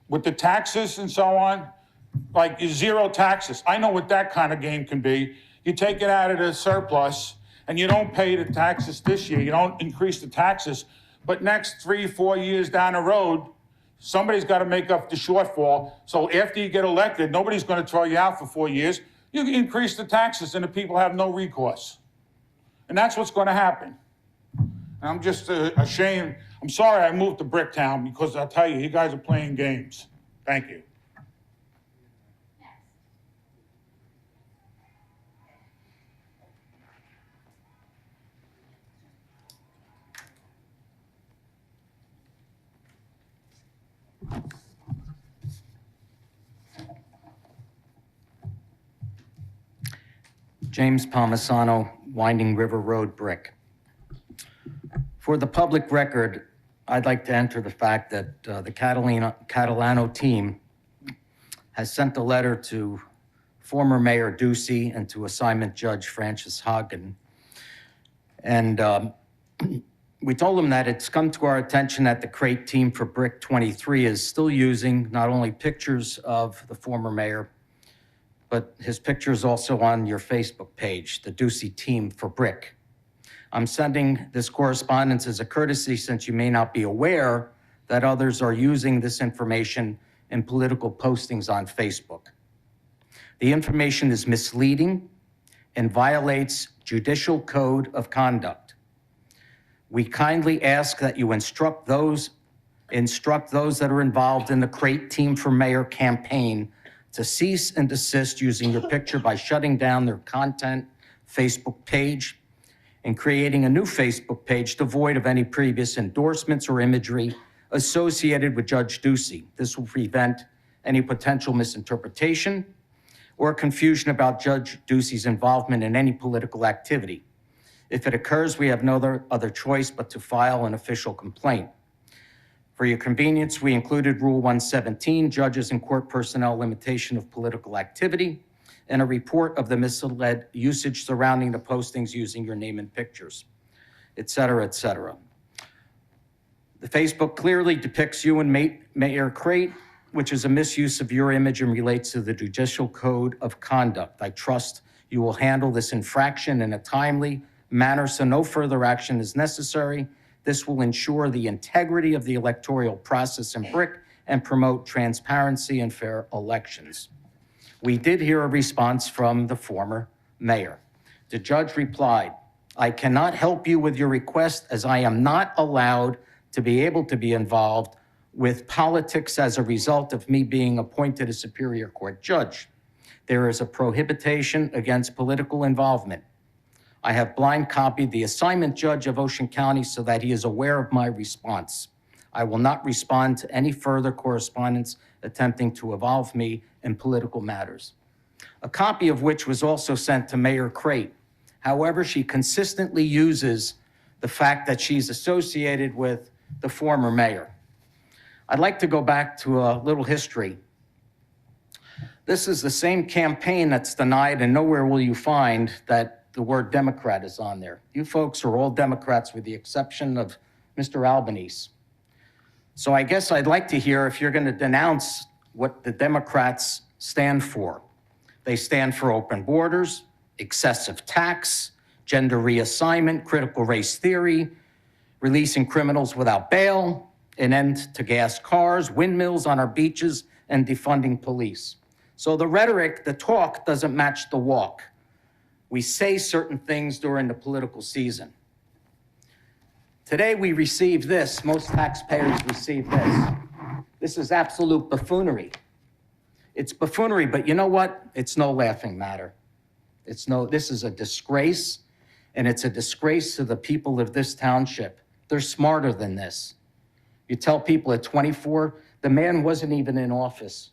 with the taxes and so on, like zero taxes, I know what that kind of game can be. You take it out of the surplus and you don't pay the taxes this year, you don't increase the taxes, but next 3-4 years down the road, somebody's got to make up the shortfall. So after you get elected, nobody's going to throw you out for 4 years. You increase the taxes and the people have no recourse. And that's what's going to happen. And I'm just ashamed. I'm sorry I moved to Bricktown, because I'll tell you, you guys are playing games. Thank you. James Palmisano, Winding River Road, Brick. For the public record, I'd like to enter the fact that the Catalano team has sent a letter to former Mayor Ducey and to Assignment Judge Francis Hagen. And we told them that it's come to our attention that the crate team for Brick 23 is still using not only pictures of the former mayor, but his picture is also on your Facebook page, the Ducey team for Brick. I'm sending this correspondence as a courtesy, since you may not be aware that others are using this information in political postings on Facebook. The information is misleading and violates judicial code of conduct. We kindly ask that you instruct those that are involved in the crate team for mayor campaign to cease and desist using your picture by shutting down their content Facebook page and creating a new Facebook page devoid of any previous endorsements or imagery associated with Judge Ducey. This will prevent any potential misinterpretation or confusion about Judge Ducey's involvement in any political activity. If it occurs, we have no other choice but to file an official complaint. For your convenience, we included Rule 117, Judges and Court Personnel Limitation of Political Activity, and a report of the misled usage surrounding the postings using your name and pictures, et cetera, et cetera. The Facebook clearly depicts you and Mayor Crate, which is a misuse of your image and relates to the Judicial Code of Conduct. I trust you will handle this infraction in a timely manner so no further action is necessary. This will ensure the integrity of the electoral process in Brick and promote transparency and fair elections. We did hear a response from the former mayor. The judge replied, "I cannot help you with your request as I am not allowed to be able to be involved with politics as a result of me being appointed a Superior Court judge. There is a prohibition against political involvement. I have blind copied the assignment judge of Ocean County so that he is aware of my response. I will not respond to any further correspondence attempting to involve me in political matters." A copy of which was also sent to Mayor Crate. However, she consistently uses the fact that she's associated with the former mayor. I'd like to go back to a little history. This is the same campaign that's denied, and nowhere will you find that the word Democrat is on there. You folks are all Democrats with the exception of Mr. Albanese. So I guess I'd like to hear if you're going to denounce what the Democrats stand for. They stand for open borders, excessive tax, gender reassignment, critical race theory, releasing criminals without bail, an end to gas cars, windmills on our beaches, and defunding police. So the rhetoric, the talk, doesn't match the walk. We say certain things during the political season. Today, we received this. Most taxpayers receive this. This is absolute buffoonery. It's buffoonery, but you know what? It's no laughing matter. This is a disgrace, and it's a disgrace to the people of this township. They're smarter than this. You tell people at 24, the man wasn't even in office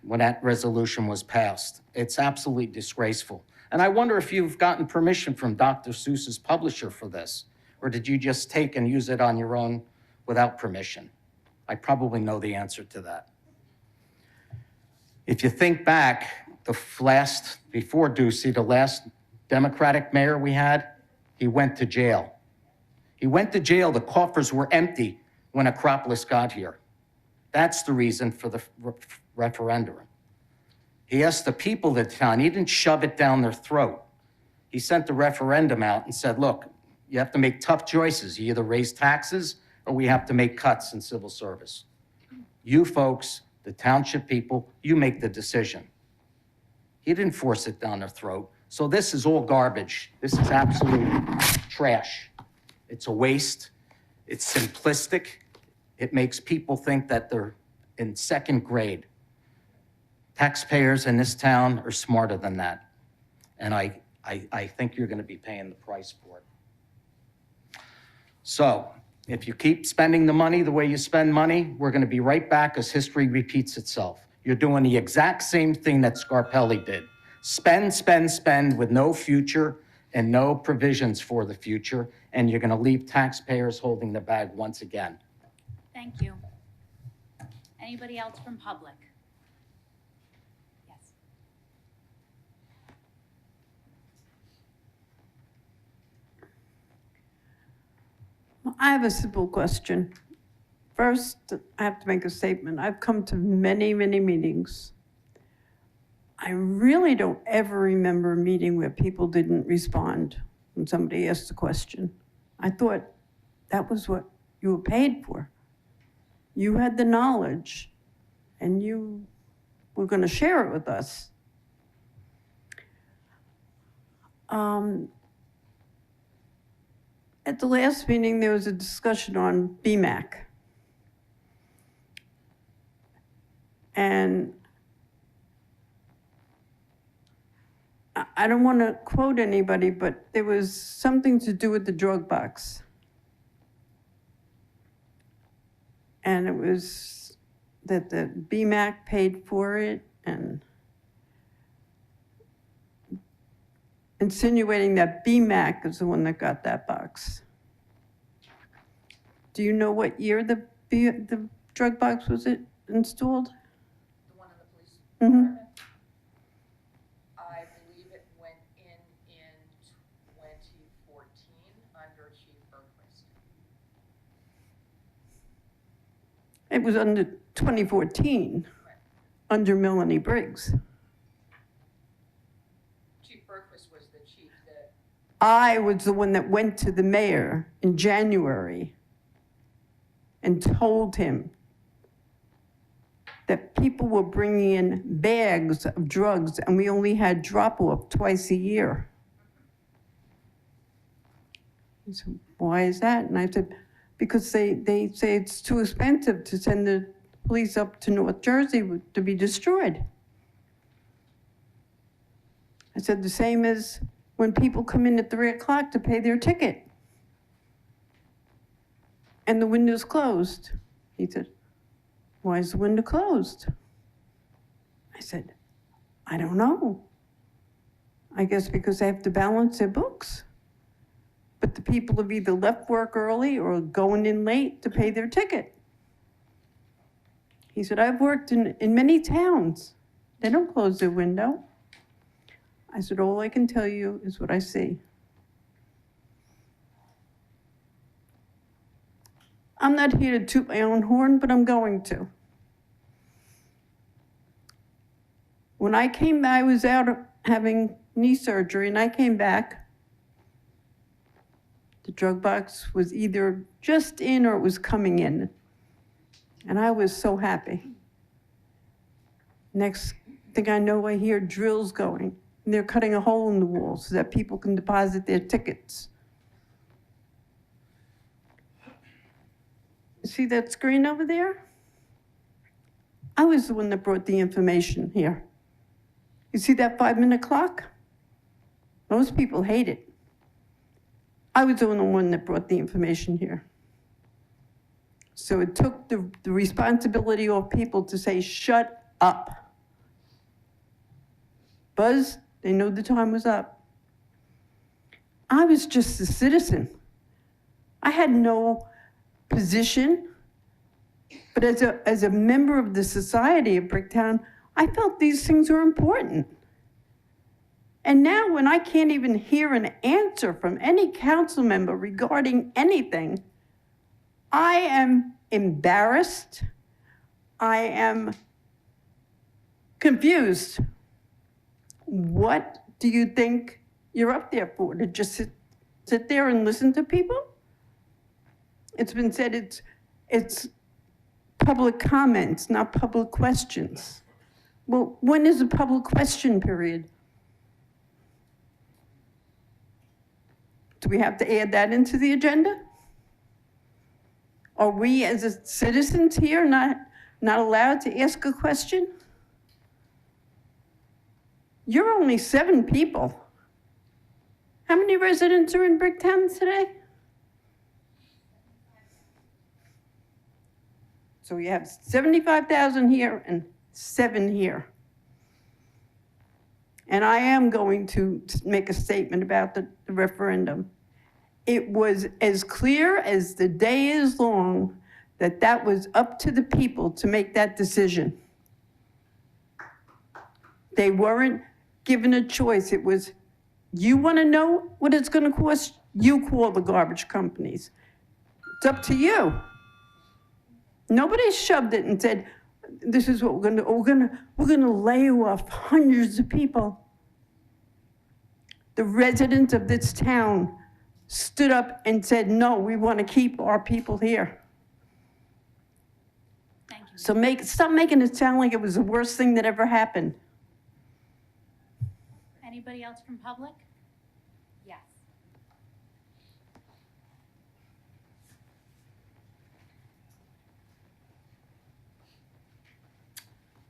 when that resolution was passed. It's absolutely disgraceful. And I wonder if you've gotten permission from Dr. Seuss's publisher for this, or did you just take and use it on your own without permission? I probably know the answer to that. If you think back, before Ducey, the last Democratic mayor we had, he went to jail. He went to jail. The coffers were empty when Acropolis got here. That's the reason for the referendum. He asked the people of the town, he didn't shove it down their throat. He sent the referendum out and said, look, you have to make tough choices. You either raise taxes or we have to make cuts in civil service. You folks, the township people, you make the decision. He didn't force it down their throat. So this is all garbage. This is absolute trash. It's a waste. It's simplistic. It makes people think that they're in second grade. Taxpayers in this town are smarter than that. And I think you're going to be paying the price for it. So if you keep spending the money the way you spend money, we're going to be right back as history repeats itself. You're doing the exact same thing that Scarpelli did. Spend, spend, spend with no future and no provisions for the future, and you're going to leave taxpayers holding the bag once again. Thank you. Anybody else from public? Yes. I have a simple question. First, I have to make a statement. I've come to many, many meetings. I really don't ever remember a meeting where people didn't respond when somebody asked a question. I thought that was what you were paid for. You had the knowledge, and you were going to share it with us. At the last meeting, there was a discussion on BMAC. And I don't want to quote anybody, but there was something to do with the drug box. And it was that the BMAC paid for it, and insinuating that BMAC is the one that got that box. Do you know what year the drug box was installed? The one in the police Mm-hmm. department? I believe it went in 2014 under Chief Berquist. It was under 2014, under Melanie Briggs. Chief Berquist was the chief that, I was the one that went to the mayor in January and told him that people were bringing in bags of drugs and we only had drop-off twice a year. He said, why is that? And I said, because they say it's too expensive to send the police up to North Jersey to be destroyed. I said, the same as when people come in at 3 o'clock to pay their ticket and the window's closed. He said, why is the window closed? I said, I don't know. I guess because they have to balance their books. But the people have either left work early or going in late to pay their ticket. He said, I've worked in many towns. They don't close their window. I said, all I can tell you is what I see. I'm not here to toot my own horn, but I'm going to. When I came, I was out having knee surgery, and I came back. The drug box was either just in or it was coming in. And I was so happy. Next thing I know, I hear drills going. And they're cutting a hole in the wall so that people can deposit their tickets. See that screen over there? I was the one that brought the information here. You see that 5-minute clock? Most people hate it. I was the one that brought the information here. So it took the responsibility of people to say, shut up. Buzz, they knew the time was up. I was just a citizen. I had no position, but as a member of the society of Bricktown, I felt these things were important. And now when I can't even hear an answer from any council member regarding anything, I am embarrassed. I am confused. What do you think you're up there for? To just sit there and listen to people? It's been said it's public comments, not public questions. Well, when is the public question period? Do we have to add that into the agenda? Are we as citizens here not allowed to ask a question? You're only 7 people. How many residents are in Bricktown today? So we have 75,000 here and 7 here. And I am going to make a statement about the referendum. It was as clear as the day is long that that was up to the people to make that decision. They weren't given a choice. It was, you want to know what it's going to cost? You call the garbage companies. It's up to you. Nobody shoved it and said, this is what we're going to do. We're going to lay off hundreds of people. The residents of this town stood up and said, no, we want to keep our people here. Thank you. So stop making it sound like it was the worst thing that ever happened. Anybody else from public? Yes.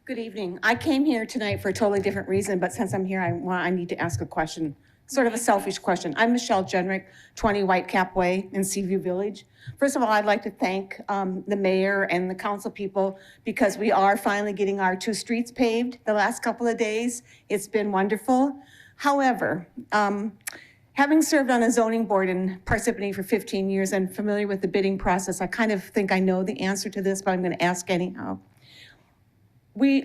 Good evening. I came here tonight for a totally different reason, but since I'm here, I need to ask a question, sort of a selfish question. I'm Michelle Jenrick, 20 Whitecap Way in Seaview Village. First of all, I'd like to thank the mayor and the council people because we are finally getting our 2 streets paved the last couple of days. It's been wonderful. However, having served on a zoning board in Parsippany for 15 years and familiar with the bidding process, I kind of think I know the answer to this, but I'm going to ask anyhow.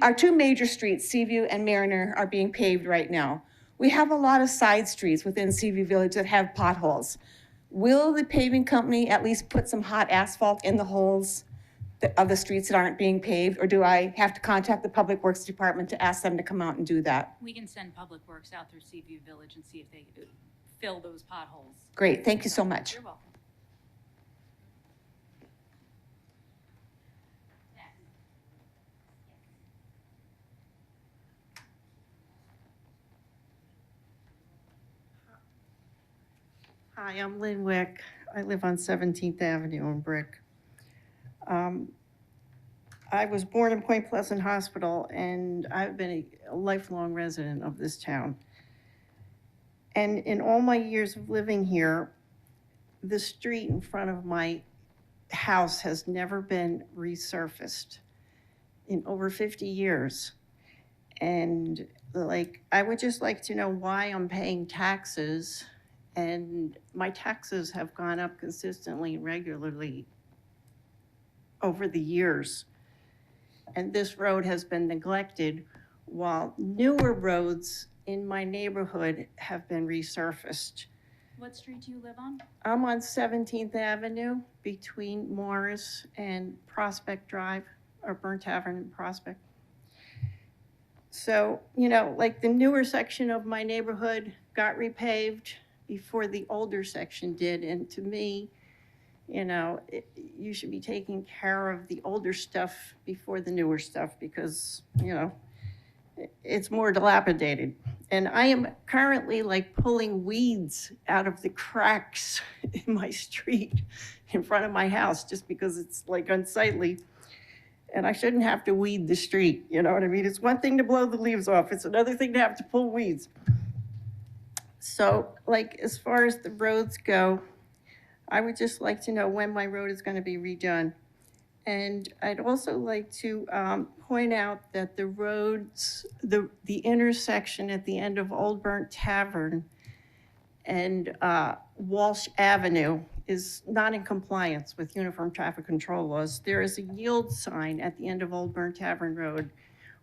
Our 2 major streets, Seaview and Mariner, are being paved right now. We have a lot of side streets within Seaview Village that have potholes. Will the paving company at least put some hot asphalt in the holes of the streets that aren't being paved, or do I have to contact the Public Works Department to ask them to come out and do that? We can send Public Works out through Seaview Village and see if they fill those potholes. Great, thank you so much. You're welcome. Hi, I'm Lynn Wick. I live on 17th Avenue in Brick. I was born in Point Pleasant Hospital, and I've been a lifelong resident of this town. And in all my years of living here, the street in front of my house has never been resurfaced in over 50 years. And I would just like to know why I'm paying taxes, and my taxes have gone up consistently and regularly over the years. And this road has been neglected while newer roads in my neighborhood have been resurfaced. What street do you live on? I'm on 17th Avenue between Morris and Prospect Drive, or Burn Tavern and Prospect. So, the newer section of my neighborhood got repaved before the older section did. And to me, you should be taking care of the older stuff before the newer stuff because, it's more dilapidated. And I am currently like pulling weeds out of the cracks in my street in front of my house just because it's like unsightly. And I shouldn't have to weed the street, you know what I mean? It's one thing to blow the leaves off, it's another thing to have to pull weeds. So like as far as the roads go, I would just like to know when my road is gonna be redone. And I'd also like to point out that the roads, the intersection at the end of Old Burnt Tavern and Walsh Avenue is not in compliance with uniform traffic control laws. There is a yield sign at the end of Old Burnt Tavern Road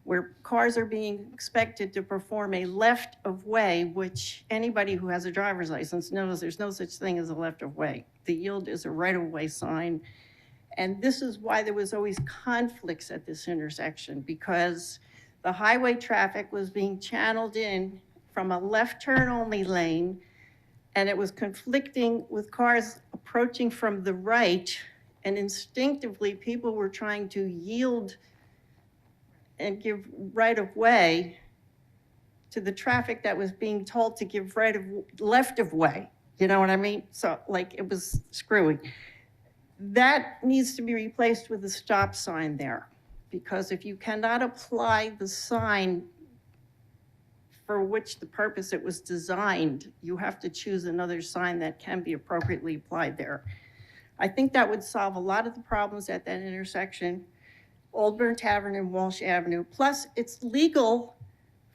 where cars are being expected to perform a left of way, which anybody who has a driver's license knows there's no such thing as a left of way. The yield is a right of way sign. And this is why there was always conflicts at this intersection, because the highway traffic was being channeled in from a left turn only lane, and it was conflicting with cars approaching from the right, and instinctively people were trying to yield and give right of way to the traffic that was being told to give left of way. You know what I mean? So like it was screwy. That needs to be replaced with a stop sign there, because if you cannot apply the sign for which the purpose it was designed, you have to choose another sign that can be appropriately applied there. I think that would solve a lot of the problems at that intersection, Old Burnt Tavern and Walsh Avenue. Plus, it's legal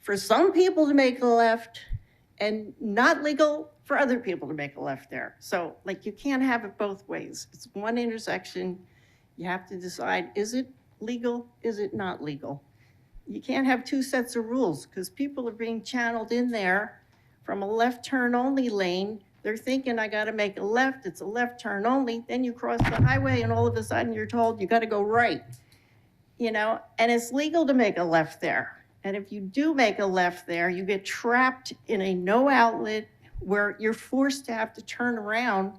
for some people to make a left and not legal for other people to make a left there. So like you can't have it both ways. It's one intersection. You have to decide, is it legal? Is it not legal? You can't have two sets of rules because people are being channeled in there from a left turn only lane. They're thinking I gotta make a left, it's a left turn only. Then you cross the highway and all of a sudden you're told you gotta go right, you know? And it's legal to make a left there. And if you do make a left there, you get trapped in a no outlet where you're forced to have to turn around,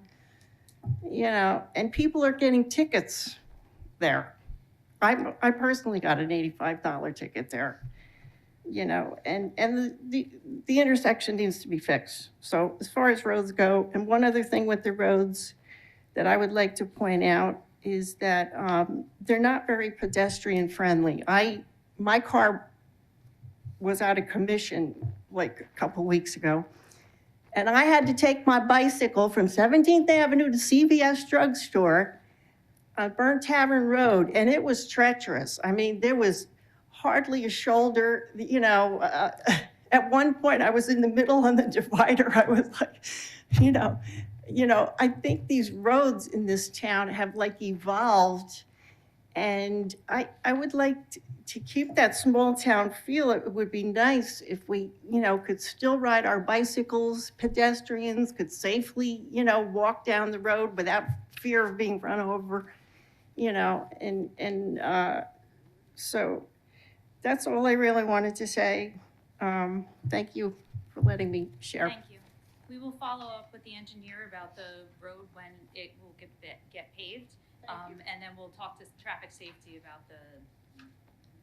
you know, and people are getting tickets there. I personally got an $85 ticket there, you know, and the intersection needs to be fixed. So as far as roads go, and one other thing with the roads that I would like to point out is that they're not very pedestrian friendly. My car was out of commission like a couple weeks ago. And I had to take my bicycle from 17th Avenue to CVS drugstore on Burnt Tavern Road, and it was treacherous. I mean, there was hardly a shoulder, you know. At one point, I was in the middle on the divider. I was like, you know, I think these roads in this town have like evolved, and I would like to keep that small town feel. It would be nice if we, you know, could still ride our bicycles, pedestrians could safely, you know, walk down the road without fear of being run over, you know, and so that's all I really wanted to say. Thank you for letting me share. Thank you. We will follow up with the engineer about the road when it will get paved. And then we'll talk to traffic safety about the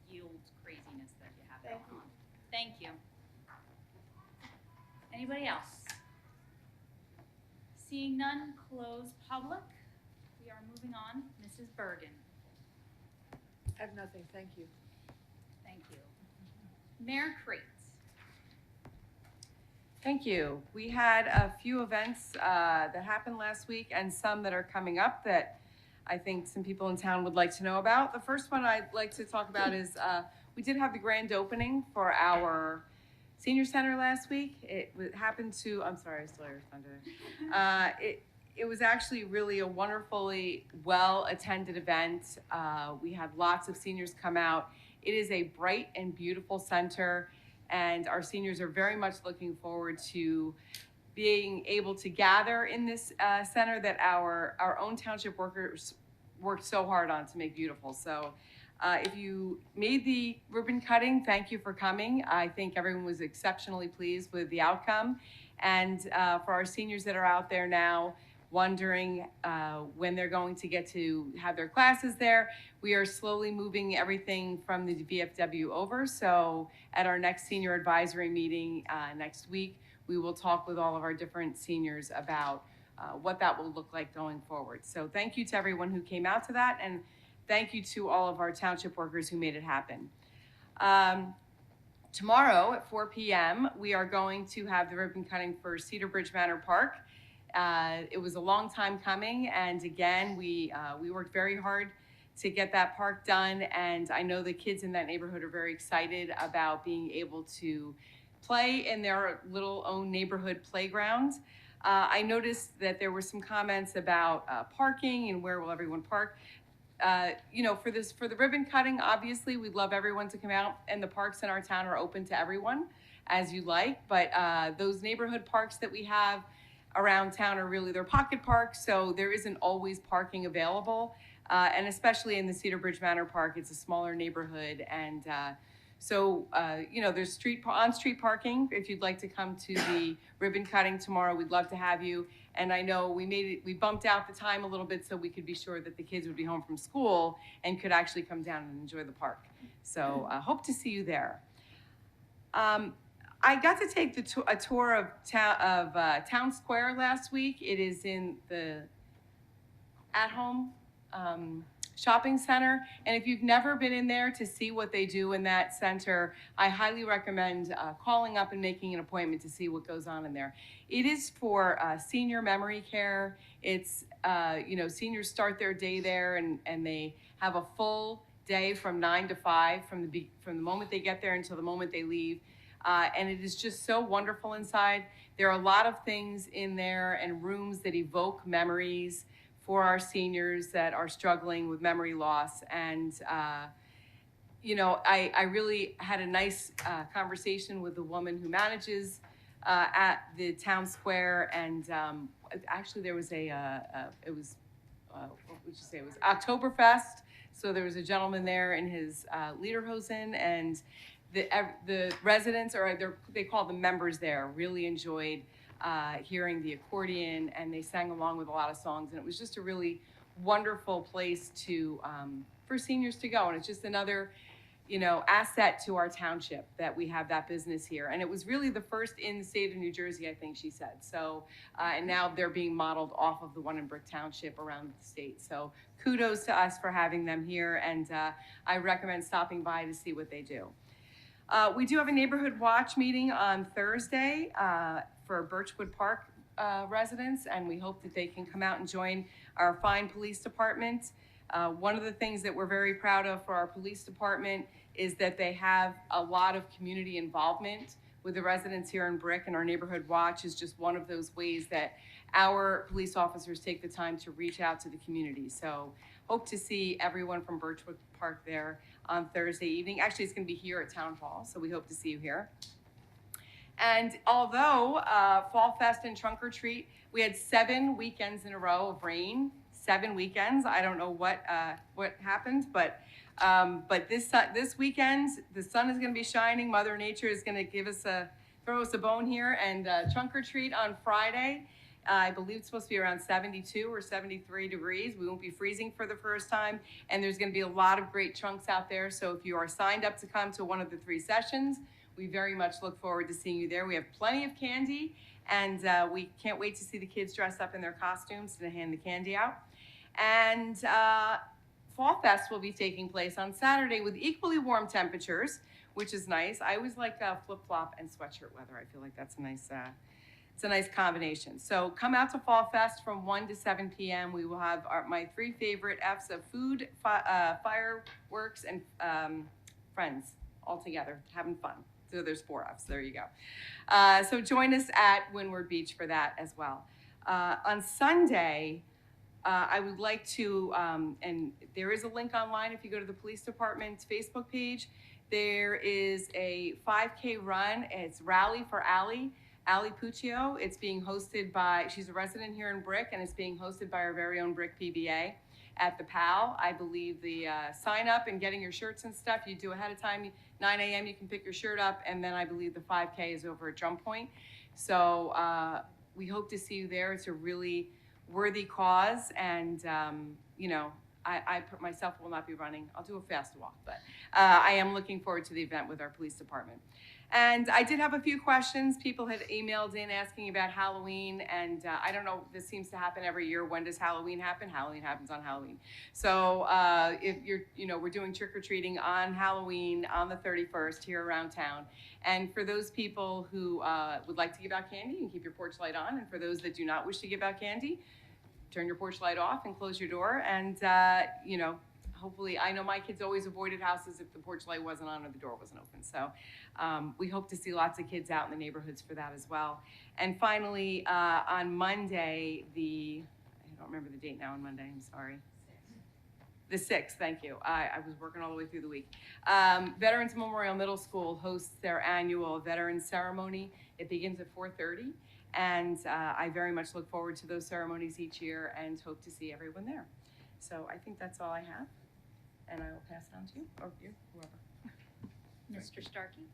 yield craziness that you have going on. Thank you. Anybody else? Seeing none, close public. We are moving on. Mrs. Bergen. I have nothing, thank you. Thank you. Mayor Crates. Thank you. We had a few events that happened last week and some that are coming up that I think some people in town would like to know about. The first one I'd like to talk about is we did have the grand opening for our senior center last week. It happened to, I'm sorry, I stole your thunder. It was actually really a wonderfully well-attended event. We had lots of seniors come out. It is a bright and beautiful center, and our seniors are very much looking forward to being able to gather in this center that our own township workers worked so hard on to make beautiful. So if you made the ribbon cutting, thank you for coming. I think everyone was exceptionally pleased with the outcome. And for our seniors that are out there now, wondering when they're going to get to have their classes there. We are slowly moving everything from the VFW over. So at our next senior advisory meeting next week, we will talk with all of our different seniors about what that will look like going forward. So thank you to everyone who came out to that, and thank you to all of our township workers who made it happen. Tomorrow at 4 p.m., we are going to have the ribbon cutting for Cedar Bridge Manor Park. It was a long time coming, and again, we worked very hard to get that park done, and I know the kids in that neighborhood are very excited about being able to play in their little own neighborhood playground. I noticed that there were some comments about parking and where will everyone park. You know, for the ribbon cutting, obviously, we'd love everyone to come out, and the parks in our town are open to everyone as you like, but those neighborhood parks that we have around town are really their pocket parks, so there isn't always parking available, and especially in the Cedar Bridge Manor Park, it's a smaller neighborhood, and so, you know, there's on-street parking. If you'd like to come to the ribbon cutting tomorrow, we'd love to have you. And I know we bumped out the time a little bit so we could be sure that the kids would be home from school and could actually come down and enjoy the park. So hope to see you there. I got to take a tour of Town Square last week. It is in the at-home shopping center, and if you've never been in there to see what they do in that center, I highly recommend calling up and making an appointment to see what goes on in there. It is for senior memory care. It's you know, seniors start their day there, and they have a full day from 9 to 5 from the moment they get there until the moment they leave, and it is just so wonderful inside. There are a lot of things in there and rooms that evoke memories for our seniors that are struggling with memory loss. And, you know, I really had a nice conversation with the woman who manages at the Town Square. And actually there was what would you say? It was Oktoberfest. So there was a gentleman there in his lederhosen, and the residents, or they call them members there, really enjoyed hearing the accordion, and they sang along with a lot of songs, and it was just a really wonderful place to for seniors to go, and it's just another, you know, asset to our township that we have that business here. And it was really the first in the state of New Jersey, I think she said. So and now they're being modeled off of the one in Brick Township around the state. So kudos to us for having them here, and I recommend stopping by to see what they do. We do have a neighborhood watch meeting on Thursday for Birchwood Park residents, and we hope that they can come out and join our fine police department. One of the things that we're very proud of for our police department is that they have a lot of community involvement with the residents here in Brick, and our neighborhood watch is just one of those ways that our police officers take the time to reach out to the community. So hope to see everyone from Birchwood Park there on Thursday evening. Actually, it's going to be here at Town Hall, so we hope to see you here. And although Fall Fest and Trunk or Treat, we had 7 weekends in a row of rain. 7 weekends. I don't know what happened, but this weekend the sun is going to be shining. Mother Nature is going to throw us a bone here. And Trunk or Treat on Friday. I believe it's supposed to be around 72 or 73 degrees. We won't be freezing for the first time, and there's going to be a lot of great trunks out there. So if you are signed up to come to one of the 3 sessions, we very much look forward to seeing you there. We have plenty of candy, and we can't wait to see the kids dress up in their costumes to hand the candy out. And Fall Fest will be taking place on Saturday with equally warm temperatures, which is nice. I always like flip-flop and sweatshirt weather. I feel like that's a nice it's a nice combination. So come out to Fall Fest from 1 to 7 p.m. We will have my 3 favorite F's of food, fireworks, and friends all together having fun. So there's 4 F's. There you go. So join us at Windward Beach for that as well. On Sunday, I would like to, and there is a link online if you go to the police department's Facebook page. There is a 5K run. It's Rally for Allie Puccio. It's being hosted by, she's a resident here in Brick, and it's being hosted by our very own Brick PBA at the PAL. I believe the sign up and getting your shirts and stuff, you do ahead of time. 9 a.m. you can pick your shirt up, and then I believe the 5K is over at Drum Point. So we hope to see you there. It's a really worthy cause, and, you know, I myself will not be running. I'll do a fast walk, but I am looking forward to the event with our police department. And I did have a few questions. People had emailed in asking about Halloween, and I don't know, this seems to happen every year. When does Halloween happen? Halloween happens on Halloween. So if you're, you know, we're doing trick-or-treating on Halloween on the 31st here around town. And for those people who would like to give out candy, you can keep your porch light on. And for those that do not wish to give out candy, turn your porch light off and close your door. And, you know, hopefully, I know my kids always avoided houses if the porch light wasn't on or the door wasn't open. So we hope to see lots of kids out in the neighborhoods for that as well. And finally, on Monday, I don't remember the date now on Monday, I'm sorry. The 6th, thank you. I was working all the way through the week. Veterans Memorial Middle School hosts their annual Veterans Ceremony. It begins at 4:30. And I very much look forward to those ceremonies each year and hope to see everyone there. So I think that's all I have. And I will pass it on to you, or you, whoever. Mr. Starkey?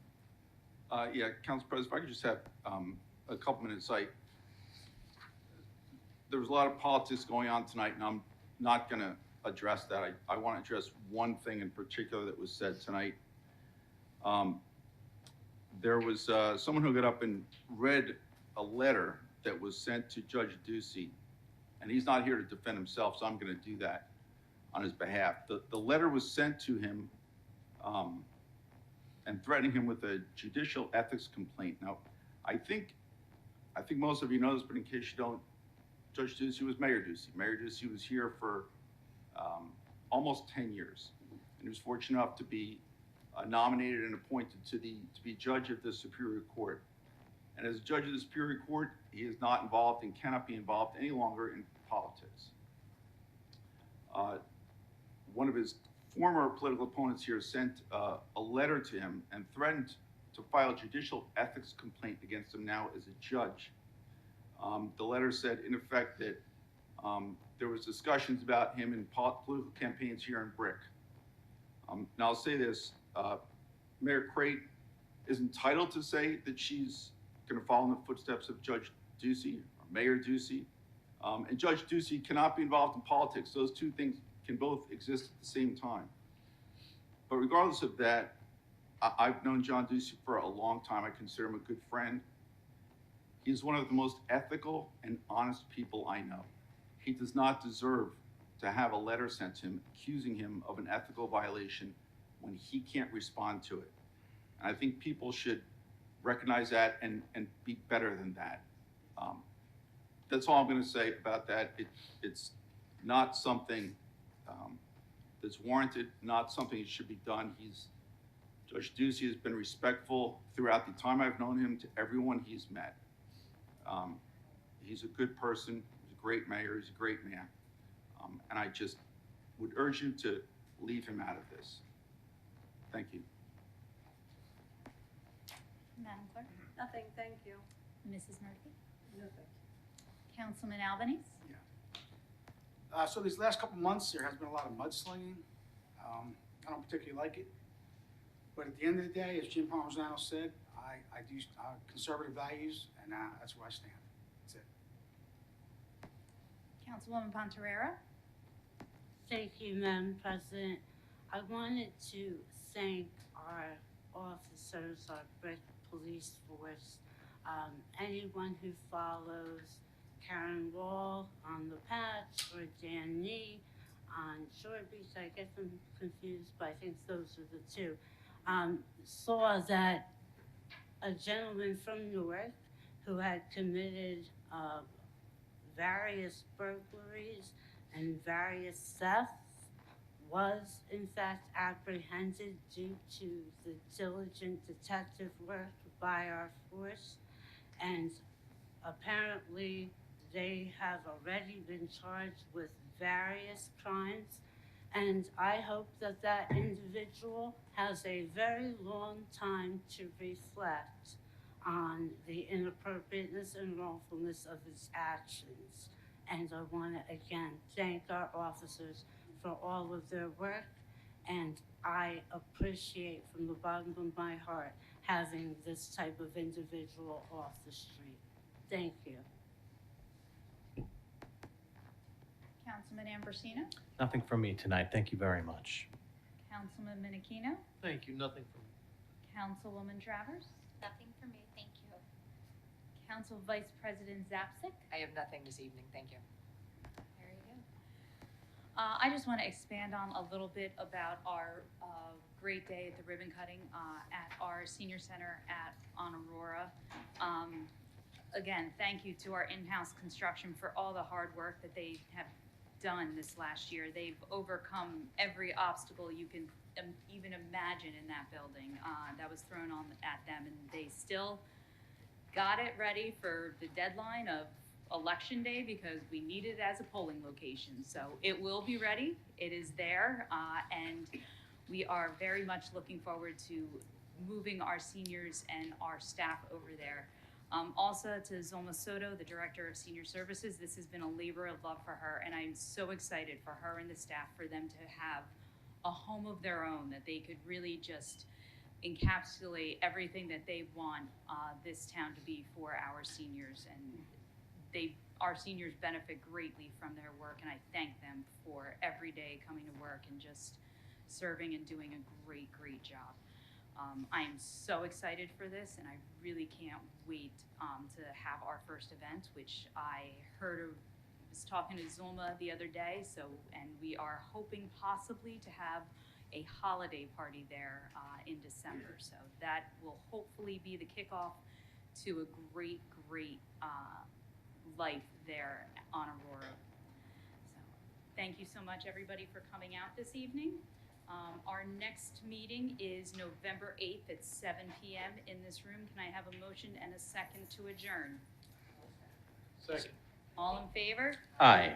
Yeah, Council President, if I could just have a couple minutes. There was a lot of politics going on tonight, and I'm not going to address that. I want to address one thing in particular that was said tonight. There was someone who got up and read a letter that was sent to Judge Ducey, and he's not here to defend himself, so I'm going to do that on his behalf. The letter was sent to him and threatening him with a judicial ethics complaint. Now, I think most of you know this, but in case you don't, Judge Ducey was Mayor Ducey. Mayor Ducey was here for almost 10 years, and he was fortunate enough to be nominated and appointed to be judge of the Superior Court. And as a judge of the Superior Court, he is not involved and cannot be involved any longer in politics. One of his former political opponents here sent a letter to him and threatened to file a judicial ethics complaint against him now as a judge. The letter said, in effect, that there was discussions about him in political campaigns here in Brick. Now, I'll say this, Mayor Crate is entitled to say that she's going to follow in the footsteps of Judge Ducey, or Mayor Ducey. And Judge Ducey cannot be involved in politics. Those two things can both exist at the same time. But regardless of that, I've known John Ducey for a long time. I consider him a good friend. He's one of the most ethical and honest people I know. He does not deserve to have a letter sent to him accusing him of an ethical violation when he can't respond to it. And I think people should recognize that and be better than that. That's all I'm going to say about that. It's not something that's warranted, not something that should be done. Judge Ducey has been respectful throughout the time I've known him to everyone he's met. He's a good person, he's a great mayor, he's a great man. And I just would urge you to leave him out of this. Thank you. Madam Clerk? Nothing, thank you. Mrs. Murphy? Nothing. Councilman Albanese? So these last couple months, there has been a lot of mudslinging. I don't particularly like it. But at the end of the day, as Jim Parmesan said, I do conservative values, and that's where I stand. That's it. Councilwoman Pontarera? Thank you, Madam President. I wanted to thank our officers, our Brick Police Force, anyone who follows Karen Wall on the patch or Dan Nee on Short Beach. I get them confused, but I think those are the two. Saw that a gentleman from Newark who had committed various burglaries and various thefts was in fact apprehended due to the diligent detective work by our force, and apparently they have already been charged with various crimes, and I hope that that individual has a very long time to reflect on the inappropriateness and wrongfulness of his actions. And I want to again thank our officers for all of their work, and I appreciate from the bottom of my heart having this type of individual off the street. Thank you. Councilman Ambrosino? Nothing from me tonight. Thank you very much. Councilman Menachino? Thank you, nothing from me. Councilwoman Travers? Nothing for me, thank you. Council Vice President Zapsik? I have nothing this evening, thank you. There you go. I just want to expand on a little bit about our great day at the ribbon cutting at our senior center on Aurora. Again, thank you to our in-house construction for all the hard work that they have done this last year. They've overcome every obstacle you can even imagine in that building that was thrown on at them, and they still got it ready for the deadline of Election Day because we need it as a polling location. So it will be ready. It is there, and we are very much looking forward to moving our seniors and our staff over there. Also to Zulma Soto, the Director of Senior Services, this has been a labor of love for her, and I'm so excited for her and the staff for them to have a home of their own, that they could really just encapsulate everything that they want this town to be for our seniors. And our seniors benefit greatly from their work, and I thank them for every day coming to work and just serving and doing a great, great job. I am so excited for this, and I really can't wait to have our first event, which I was talking to Zulma the other day, and we are hoping possibly to have a holiday party there in December. So that will hopefully be the kickoff to a great, great life there on Aurora. So thank you so much, everybody, for coming out this evening. Our next meeting is November 8th at 7 p.m. in this room. Can I have a motion and a second to adjourn? Second. All in favor? Aye.